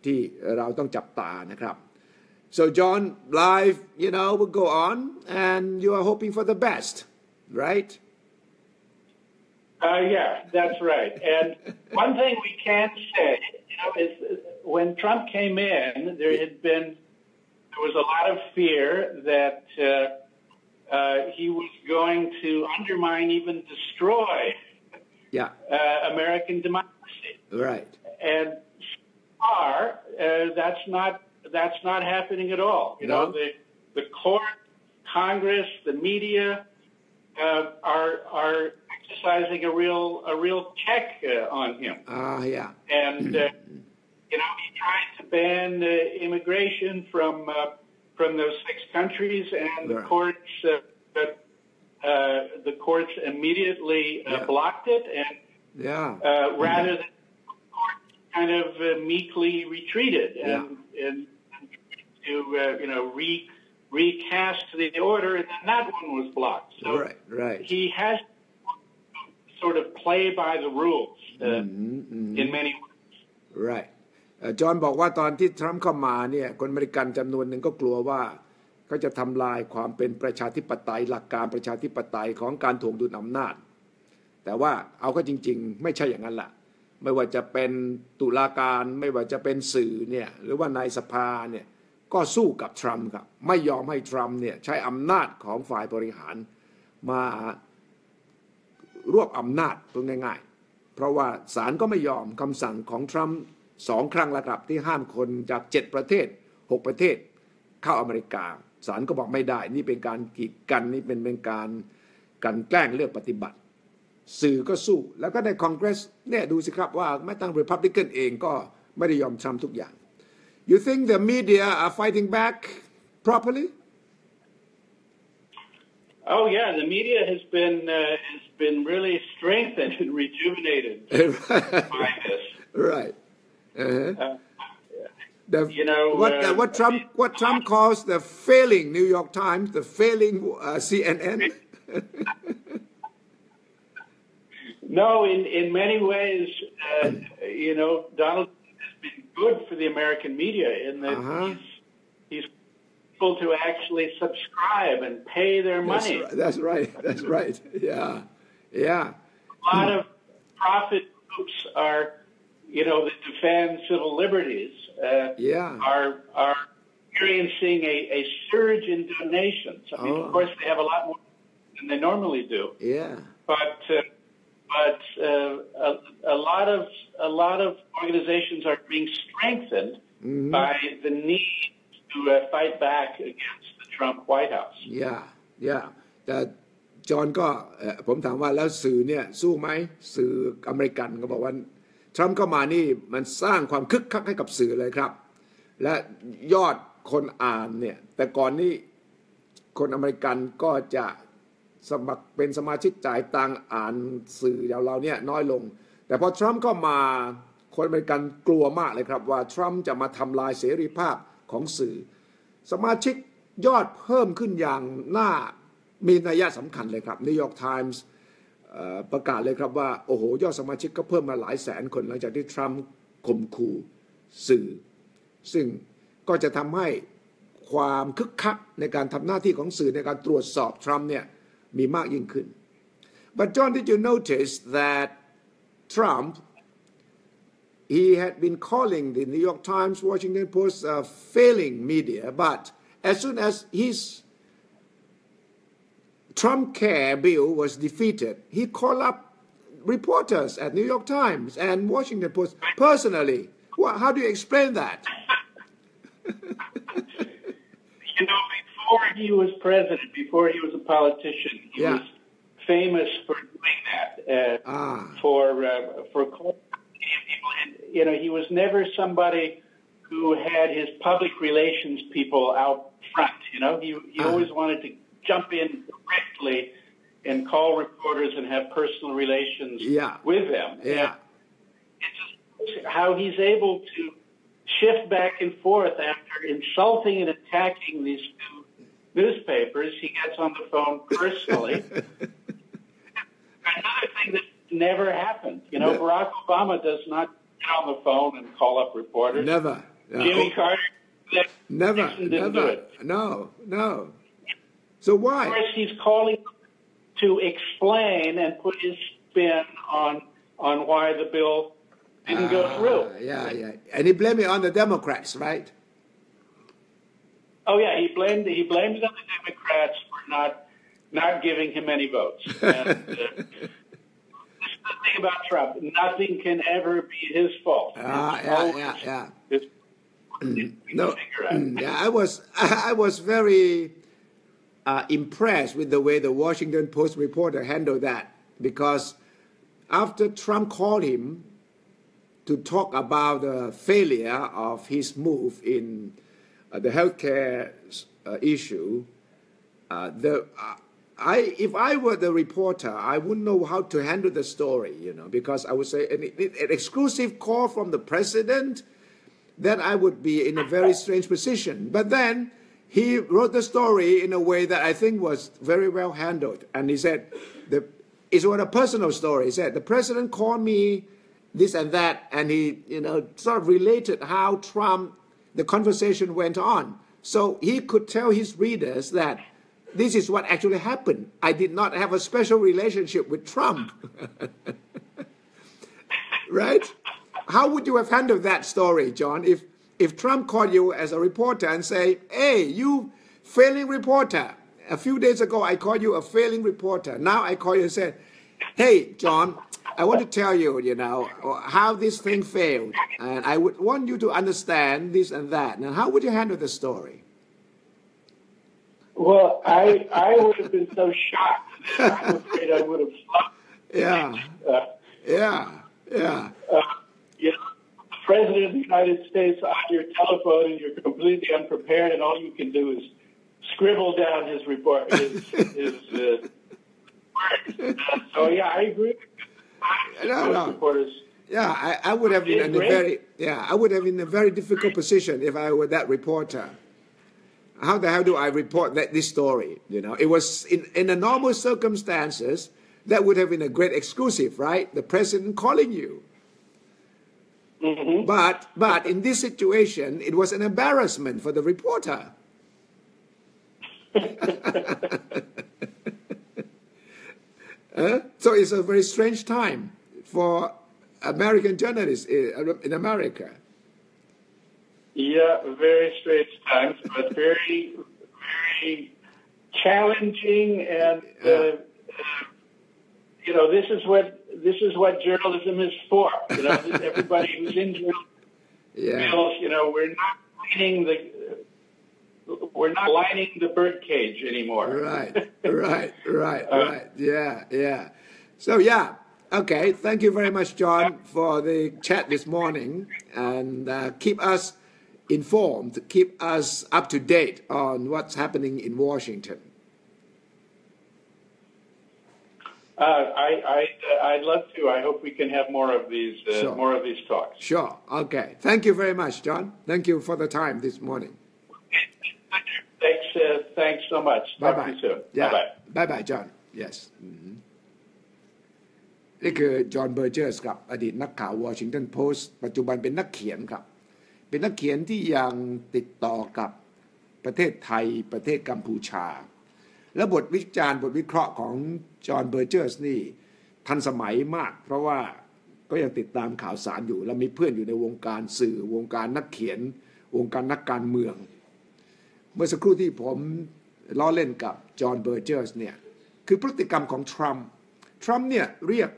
ที่เราต้องจับตานะครับ so John life will go on and you are hoping for the best right yeah that's right and one thing we can say is when Trump came in there was a lot of fear that he was going to undermine even destroy American democracy right and that's not happening at all. The court, Congress, the media are exercising a real check on him. And he tried to ban immigration from those 6 countries, and the courts immediotly blocked it, and rather than kind of meekly retreated and to recast the order, and then that one was blocked. So he has to sort of play by the rules in many ways. Right. จอห์นบอกว่าตอนที่ทรัมป์เข้ามาเนี่ยคนอเมริกันจำนวนหนึ่งก็กลัวว่าเขาจะทำลายความเป็นประชาธิปไตยหลักการประชาธิปไตยของการถ่วงดุลอำนาจแต่ว่าเอาก็จริงๆไม่ใช่อย่างนั้นล่ะไม่ว่าจะเป็นตุลาการไม่ว่าจะเป็นสื่อเนี่ยหรือว่าในสภาเนี่ยก็สู้กับทรัมป์ครับไม่ยอมให้ทรัมป์เนี่ยใช้อำนาจของฝ่ายบริหารมารวบอำนาจพูดง่ายๆเพราะว่าศาลก็ไม่ยอมคำสั่งของทรัมป์2 ครั้งแล้วครับที่ห้ามคนจาก7 ประเทศ 6 ประเทศเข้าอเมริกาศาลก็บอกไม่ได้นี่เป็นการกีดกันนี่เป็นการกันแกล้งเลือกปฏิบัติสื่อก็สู้แล้วก็ในคอนเกรสเนี่ยดูสิครับว่าแม้ตั้ง Republican เองก็ไม่ได้ยอมทำทุกอย่าง You think the media are fighting back properly? Oh yeah, the media has been really strengthened and rejuvenated by this. Right. What Trump calls the failing New York Times, the failing CNN. No, in many ways, Donald Trump has been good for the American media in that he's able to actually subscribe and pay their money. That's right. Yeah. A lot of profit groups are, that defend civil liberties, are experiencing a surge in donations. I mean, of course, they have a lot more than they normally do. Yeah. But a lot of organizations are being strengthened by the need to fight back against the Trump White House. Yeah. แต่จอห์นก็ผมถามว่าแล้วสื่อเนี่ยสู้ไหมสื่ออเมริกันก็บอกว่าทรัมป์เข้ามานี่มันสร้างความคึกคักให้กับสื่อเลยครับและยอดคนอ่านเนี่ยแต่ก่อนนี้คนอเมริกันก็จะ สมัครเป็นสมาชิกจ่ายตังค์อ่านสื่ออย่างเราเนี่ยน้อยลงแต่พอทรัมป์เข้ามาคนอเมริกันกลัวมากเลยครับว่าทรัมป์จะมาทำลายเสรีภาพของสื่อสมาชิกยอดเพิ่มขึ้นอย่างน่ามีนัยสำคัญเลยครับนิวยอร์กไทมส์ประกาศเลยครับว่าโอ้โหยอดสมาชิกก็เพิ่มมาหลายแสนคนหลังจากที่ทรัมป์ข่มขู่สื่อซึ่งก็จะทำให้ความคึกคักในการทำหน้าที่ของสื่อในการตรวจสอบทรัมป์เนี่ยมีมากยิ่งขึ้น But John, did you notice that Trump he had been calling the New York Times, Washington Post failing media, but as soon as his Trump Care bill was defeated, he called up reporters at New York Times and Washington Post personally. How do you explain that? Before he was president, before he was a politician, he was famous for doing that. For people, and, he was never somebody who had his public relations people out front. He always wanted to jump in directly and call reporters and have personal relations with them. Yeah. It's just how he's able to shift back and forth after insulting and attacking these two newspapers. He gets on the phone personally. Another thing that never happened. Barack Obama does not get on the phone and call up reporters. Never. Jimmy Carter. Never. Do it. No. So why? Of course, he's calling to explain and put his spin on why the bill didn't go through. Yeah. And he blamed it on the Democrats, right? Oh yeah, he blamed it on the Democrats for not giving him any votes. And this is the thing about Trump: nothing can ever be his fault. Yeah. No. I was very impressed with the way the Washington Post reporter handled that because after Trump called him to talk about the failure of his move in the healthcare issue, if I were the reporter, I wouldn't know how to handle the story, because I would say an exclusive call from the president, then I would be in a very strange position. But then he wrote the story in a way that I think was very well handled. And he said, it was a personal story. He said, the president called me this and that, and he, sort of related how the conversation went on. So he could tell his readers that this is what actually happened. I did not have a special relationship with Trump. Right? How would you have handled that story, John, if Trump called you as a reporter and say, hey, you failing reporter. A few days ago, I called you a failing reporter. Now I call you and say, hey, John, I want to tell you, how this thing failed. And I would want you to understand this and that. Now, how would you handle the story? Well, I would have been so shocked that I'm afraid I would have slumped. Yeah. The President of the United States on your telephone and you're completely unprepared and all you can do is scribble down his report, his words. So I agree. No. Reporters. Yeah, I would have been in a very difficult position if I were that reporter. How the hell do I report this story? It was in the normal circumstances that would have been a great exclusive, right? The president calling you. Mm-hmm. But in this situation, it was an embarrassment for the reporter. So it's a very strange time for American journalists in America. Yeah, very strange times, but very, very challenging. And this is what journalism is for. Everybody who's in journalism feels, we're not lining the birdcage anymore. Right. Yeah. So okay. Thank you very much, John, for the chat this morning, and keep us informed, keep us up to date on what's happening in Washington. I'd love to. I hope we can have more of these talks. Sure. Okay. Thank you very much, John. Thank you for the time this morning. Thanks so much. Bye Talk bye. to you soon. Yeah. Bye bye. Bye bye, John. Yes. นี่คือจอห์นเบอร์เจอร์สครับอดีตนักข่าววอชิงตันโพสต์ปัจจุบันเป็นนักเขียนครับเป็นนักเขียนที่ยังติดต่อกับประเทศไทยประเทศกัมพูชาและบทวิจารณ์บทวิเคราะห์ของจอห์นเบอร์เจอร์สนี่ทันสมัยมากเพราะว่าก็ยังติดตามข่าวสารอยู่และมีเพื่อนอยู่ในวงการสื่อวงการนักเขียนวงการนักการเมืองเมื่อสักครู่ที่ผมล้อเล่นกับจอห์นเบอร์เจอร์สเนี่ยคือพฤติกรรมของทรัมป์เนี่ยเรียก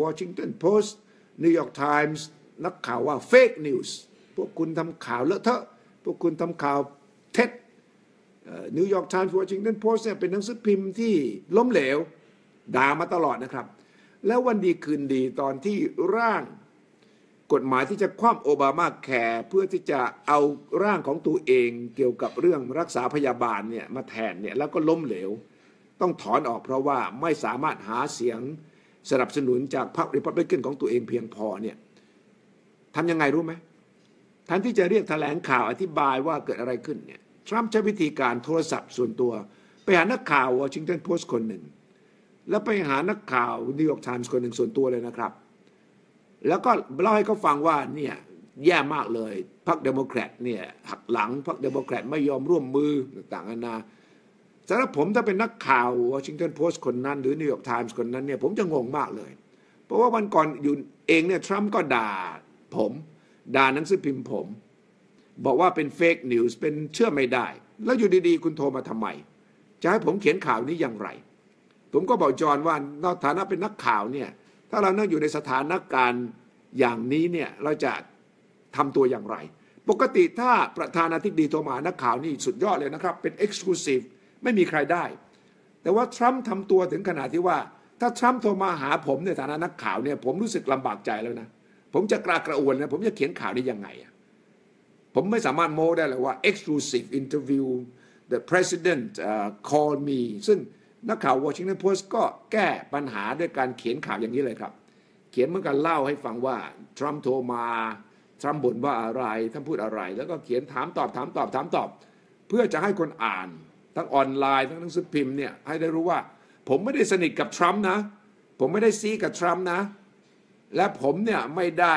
Washington Post New York Times นักข่าวว่า fake news พวกคุณทำข่าวเลอะเทอะพวกคุณทำข่าวเท็จNew York Times Washington Post เนี่ยเป็นหนังสือพิมพ์ที่ล้มเหลวด่ามาตลอดนะครับแล้ววันดีคืนดีตอนที่ร่างกฎหมายที่จะคว่ำโอบามาแคร์เพื่อที่จะเอาร่างของตัวเองเกี่ยวกับเรื่องรักษาพยาบาลเนี่ยมาแทนเนี่ยแล้วก็ล้มเหลวต้องถอนออกเพราะว่าไม่สามารถหาเสียงสนับสนุนจากพรรครีพับลิกันของตัวเองเพียงพอเนี่ยทำยังไงรู้ไหมแทนที่จะเรียกแถลงข่าวอธิบายว่าเกิดอะไรขึ้นเนี่ยทรัมป์ใช้วิธีการโทรศัพท์ส่วนตัวไปหานักข่าววอชิงตันโพสต์คนหนึ่งแล้วไปหานักข่าวนิวยอร์กไทมส์คนหนึ่งส่วนตัวเลยนะครับแล้วก็เล่าให้เขาฟังว่าเนี่ยแย่มากเลยพรรคเดโมแครตเนี่ยหักหลังพรรคเดโมแครตไม่ยอมร่วมมือต่างๆนานาสำหรับผมถ้าเป็นนักข่าววอชิงตันโพสต์คนนั้นหรือนิวยอร์กไทมส์คนนั้นเนี่ยผมจะงงมากเลยเพราะว่าวันก่อนอยู่เองเนี่ยทรัมป์ก็ด่าผมด่าหนังสือพิมพ์ผมบอกว่าเป็นเฟกนิวส์เป็นเชื่อไม่ได้แล้วอยู่ดีๆคุณโทรมาทำไมจะให้ผมเขียนข่าวนี้อย่างไรผมก็บอกจอห์นว่าในฐานะเป็นนักข่าวเนี่ยถ้าเรานั่งอยู่ในสถานการณ์อย่างนี้เนี่ยเราจะทำตัวอย่างไรปกติถ้าประธานาธิบดีโทรมานักข่าวนี่สุดยอดเลยนะครับเป็นเอ็กซ์คลูซีฟไม่มีใครได้แต่ว่าทรัมป์ทำตัวถึงขนาดที่ว่าถ้าทรัมป์โทรมาหาผมในฐานะนักข่าวเนี่ยผมรู้สึกลำบากใจแล้วนะผมจะกระอ่วนนะผมจะเขียนข่าวนี้ยังไงผมไม่สามารถโม้ได้เลยว่า exclusive interview the president called me ซึ่งนักข่าว Washington Post ก็แก้ปัญหาด้วยการเขียนข่าวอย่างนี้เลยครับเขียนเหมือนกันเล่าให้ฟังว่าทรัมป์โทรมาทรัมป์บ่นว่าอะไรท่านพูดอะไรแล้วก็เขียนถามตอบเพื่อจะให้คนอ่านทั้งออนไลน์ทั้งหนังสือพิมพ์เนี่ยให้ได้รู้ว่าผมไม่ได้สนิทกับทรัมป์นะผมไม่ได้ซีกับทรัมป์นะและผมเนี่ยไม่ได้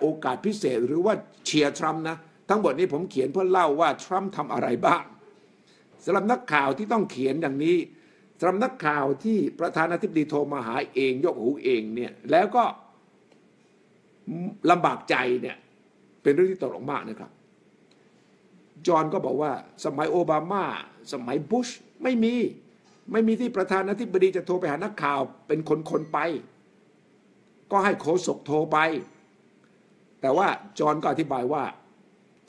โอกาสพิเศษหรือว่าเชียร์ทรัมป์นะทั้งหมดนี้ผมเขียนเพื่อเล่าว่าทรัมป์ทำอะไรบ้างสำหรับนักข่าวที่ต้องเขียนอย่างนี้สำหรับนักข่าวที่ประธานาธิบดีโทรมาหาเองยกหูเองเนี่ยแล้วก็ลำบากใจเนี่ยเป็นเรื่องที่ตลกมากนะครับจอห์นก็บอกว่าสมัยโอบามาสมัยบุชไม่มีที่ประธานาธิบดีจะโทรไปหานักข่าวเป็นคนไปก็ให้โฆษกโทรไปแต่ว่าจอห์นก็อธิบายว่า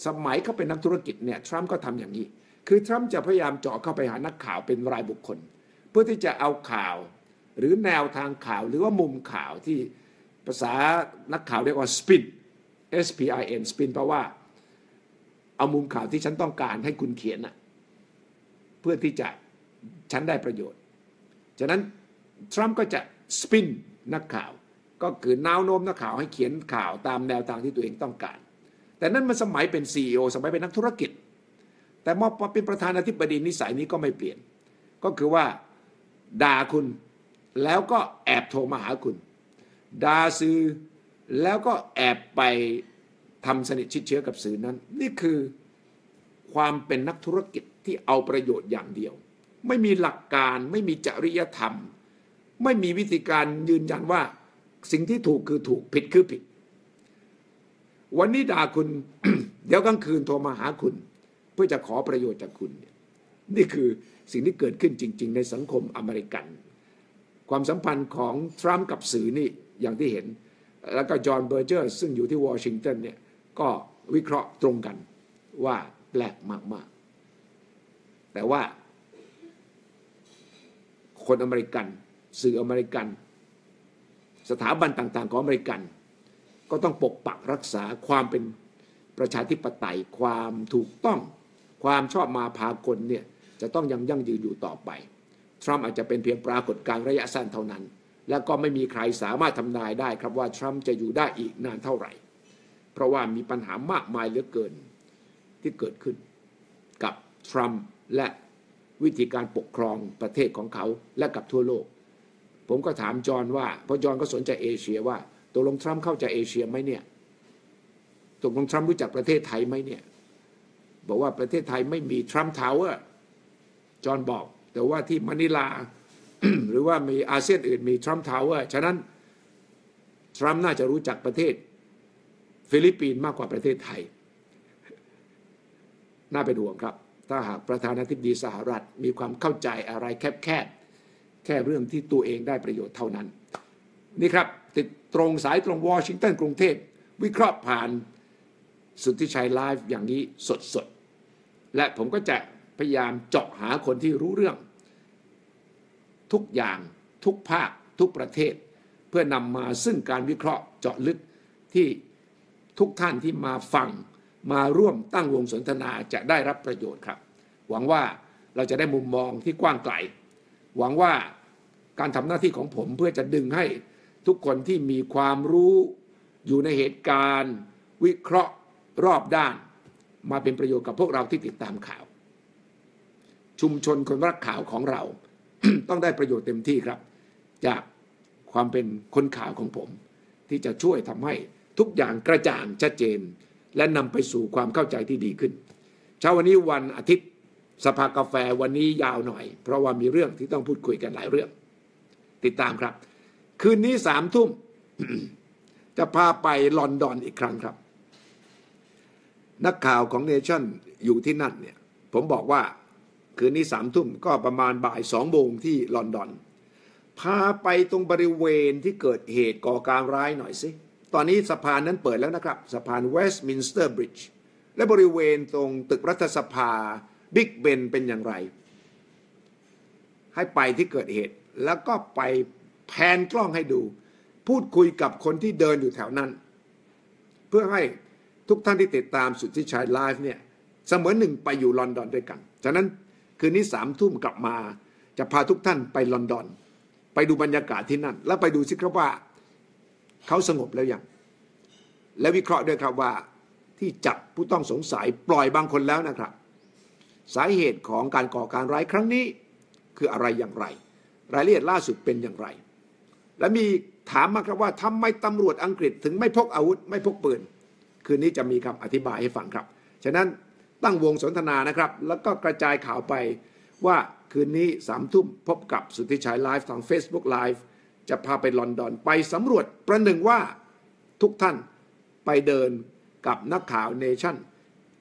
สมัยเขาเป็นนักธุรกิจเนี่ยทรัมป์ก็ทำอย่างนี้คือทรัมป์จะพยายามเจาะเข้าไปหานักข่าวเป็นรายบุคคลเพื่อที่จะเอาข่าวหรือแนวทางข่าวหรือว่ามุมข่าวที่ภาษานักข่าวเรียกว่า spin spin spin แปลว่าเอามุมข่าวที่ฉันต้องการให้คุณเขียนนะเพื่อที่จะฉันได้ประโยชน์ฉะนั้นทรัมป์ก็จะสปินนักข่าวก็คือแนวโน้มนักข่าวให้เขียนข่าวตามแนวทางที่ตัวเองต้องการแต่นั่นมันสมัยเป็น CEO สมัยเป็นนักธุรกิจแต่พอเป็นประธานาธิบดีนิสัยนี้ก็ไม่เปลี่ยนก็คือว่าด่าคุณแล้วก็แอบโทรมาหาคุณด่าสื่อแล้วก็แอบไปทำสนิทชิดเชื้อกับสื่อนั้นนี่คือความเป็นนักธุรกิจที่เอาประโยชน์อย่างเดียวไม่มีหลักการไม่มีจริยธรรมไม่มีวิธีการยืนยันว่าสิ่งที่ถูกคือถูกผิดคือผิดวันนี้ด่าคุณ เดี๋ยวกลางคืนโทรมาหาคุณเพื่อจะขอประโยชน์จากคุณนี่คือสิ่งที่เกิดขึ้นจริงๆในสังคมอเมริกันความสัมพันธ์ของทรัมป์กับสื่อนี่อย่างที่เห็นแล้วก็จอห์นเบอร์เจอร์ซึ่งอยู่ที่วอชิงตันเนี่ยก็วิเคราะห์ตรงกันว่าแปลกมากๆแต่ว่าคนอเมริกันสื่ออเมริกันสถาบันต่างๆของอเมริกันก็ต้องปกปักรักษาความเป็นประชาธิปไตยความถูกต้องความชอบมาพากลเนี่ยจะต้องยังยั่งยืนอยู่ต่อไป ทรัมป์อาจจะเป็นเพียงปรากฏการณ์ระยะสั้นเท่านั้นแล้วก็ไม่มีใครสามารถทำนายได้ครับว่าทรัมป์จะอยู่ได้อีกนานเท่าไหร่เพราะว่ามีปัญหามากมายเหลือเกินที่เกิดขึ้นกับทรัมป์และวิธีการปกครองประเทศของเขาและกับทั่วโลกผมก็ถามจอห์นว่าเพราะจอห์นก็สนใจเอเชียว่าตกลงทรัมป์เข้าใจเอเชียไหมเนี่ยตกลงทรัมป์รู้จักประเทศไทยไหมเนี่ยบอกว่าประเทศไทยไม่มีทรัมป์ทาวเวอร์จอห์นบอกแต่ว่าที่มะนิลา หรือว่ามีอาเซียนอื่นมีทรัมป์ทาวเวอร์ฉะนั้นทรัมป์น่าจะรู้จักประเทศฟิลิปปินส์มากกว่าประเทศไทยน่าเป็นห่วงครับถ้าหากประธานาธิบดีสหรัฐมีความเข้าใจอะไรแค่เรื่องที่ตัวเองได้ประโยชน์เท่านั้นนี่ครับติดตรงสายตรงวอชิงตันกรุงเทพวิเคราะห์ผ่านสุทธิชัยไลฟ์อย่างนี้สดและผมก็จะพยายามเจาะหาคนที่รู้เรื่องทุกอย่างทุกภาคทุกประเทศเพื่อนำมาซึ่งการวิเคราะห์เจาะลึกที่ทุกท่านที่มาฟังมาร่วมตั้งวงสนทนาจะได้รับประโยชน์ครับหวังว่าเราจะได้มุมมองที่กว้างไกลหวังว่าการทำหน้าที่ของผมเพื่อจะดึงให้ทุกคนที่มีความรู้อยู่ในเหตุการณ์วิเคราะห์รอบด้านมาเป็นประโยชน์กับพวกเราที่ติดตามข่าวชุมชนคนรักข่าวของเรา ต้องได้ประโยชน์เต็มที่ครับจากความเป็นคนข่าวของผมที่จะช่วยทำให้ทุกอย่างกระจ่างชัดเจนและนำไปสู่ความเข้าใจที่ดีขึ้นเช้าวันนี้วันอาทิตย์สภากาแฟวันนี้ยาวหน่อยเพราะว่ามีเรื่องที่ต้องพูดคุยกันหลายเรื่องติดตามครับคืนนี้3 ทุ่ม จะพาไปลอนดอนอีกครั้งครับนักข่าวของเนชั่นอยู่ที่นั่นเนี่ยผมบอกว่าคืนนี้3 ทุ่มก็ประมาณบ่าย2 โมงที่ลอนดอนพาไปตรงบริเวณที่เกิดเหตุก่อการร้ายหน่อยสิตอนนี้สะพานนั้นเปิดแล้วนะครับสะพานเวสต์มินสเตอร์บริดจ์และบริเวณตรงตึกรัฐสภาบิ๊กเบนเป็นอย่างไรให้ไปที่เกิดเหตุแล้วก็ไปแพนกล้องให้ดูพูดคุยกับคนที่เดินอยู่แถวนั้นเพื่อให้ทุกท่านที่ติดตามสุทธิชัยไลฟ์เนี่ยเสมือนหนึ่งไปอยู่ลอนดอนด้วยกันฉะนั้นคืนนี้3 ทุ่มกลับมาจะพาทุกท่านไปลอนดอนไปดูบรรยากาศที่นั่นแล้วไปดูสิครับว่าเขาสงบแล้วยังและวิเคราะห์ด้วยครับว่าที่จับผู้ต้องสงสัยปล่อยบางคนแล้วนะครับสาเหตุของการก่อการร้ายครั้งนี้คืออะไรอย่างไรรายละเอียดล่าสุดเป็นอย่างไรและมีถามมาครับว่าทำไมตำรวจอังกฤษถึงไม่พกอาวุธไม่พกปืนคืนนี้จะมีคำอธิบายให้ฟังครับฉะนั้นตั้งวงสนทนานะครับแล้วก็กระจายข่าวไปว่าคืนนี้3 ทุ่มพบกับสุทธิชัยไลฟ์ทาง Facebook Live จะพาไปลอนดอนไปสำรวจประหนึ่งว่าทุกท่านไปเดินกับนักข่าวเนชั่น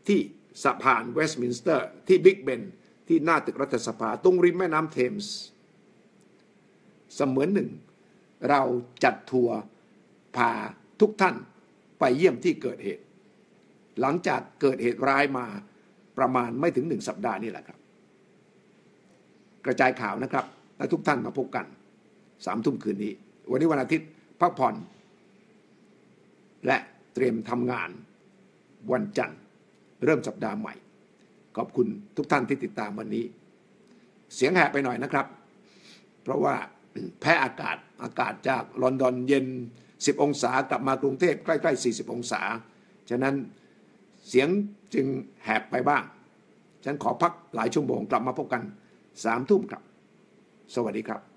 ที่สะพานเวสต์มินสเตอร์ที่บิ๊กเบนที่หน้าตึกรัฐสภาตรงริมแม่น้ำเทมส์เสมือนหนึ่งเราจัดทัวร์พาทุกท่านไปเยี่ยมที่เกิดเหตุหลังจากเกิดเหตุร้ายมาประมาณไม่ถึง1 สัปดาห์นี่แหละครับกระจายข่าวนะครับและทุกท่านมาพบกัน3 ทุ่มคืนนี้วันนี้วันอาทิตย์พักผ่อนและเตรียมทำงานวันจันทร์เริ่มสัปดาห์ใหม่ขอบคุณทุกท่านที่ติดตามวันนี้เสียงแหบไปหน่อยนะครับเพราะว่าแพ้อากาศจากลอนดอนเย็น10 องศากลับมากรุงเทพใกล้ๆ40 องศาฉะนั้นเสียงจึงแหบไปบ้างฉันขอพักหลายชั่วโมงกลับมาพบกัน3 ทุ่มครับสวัสดีครับ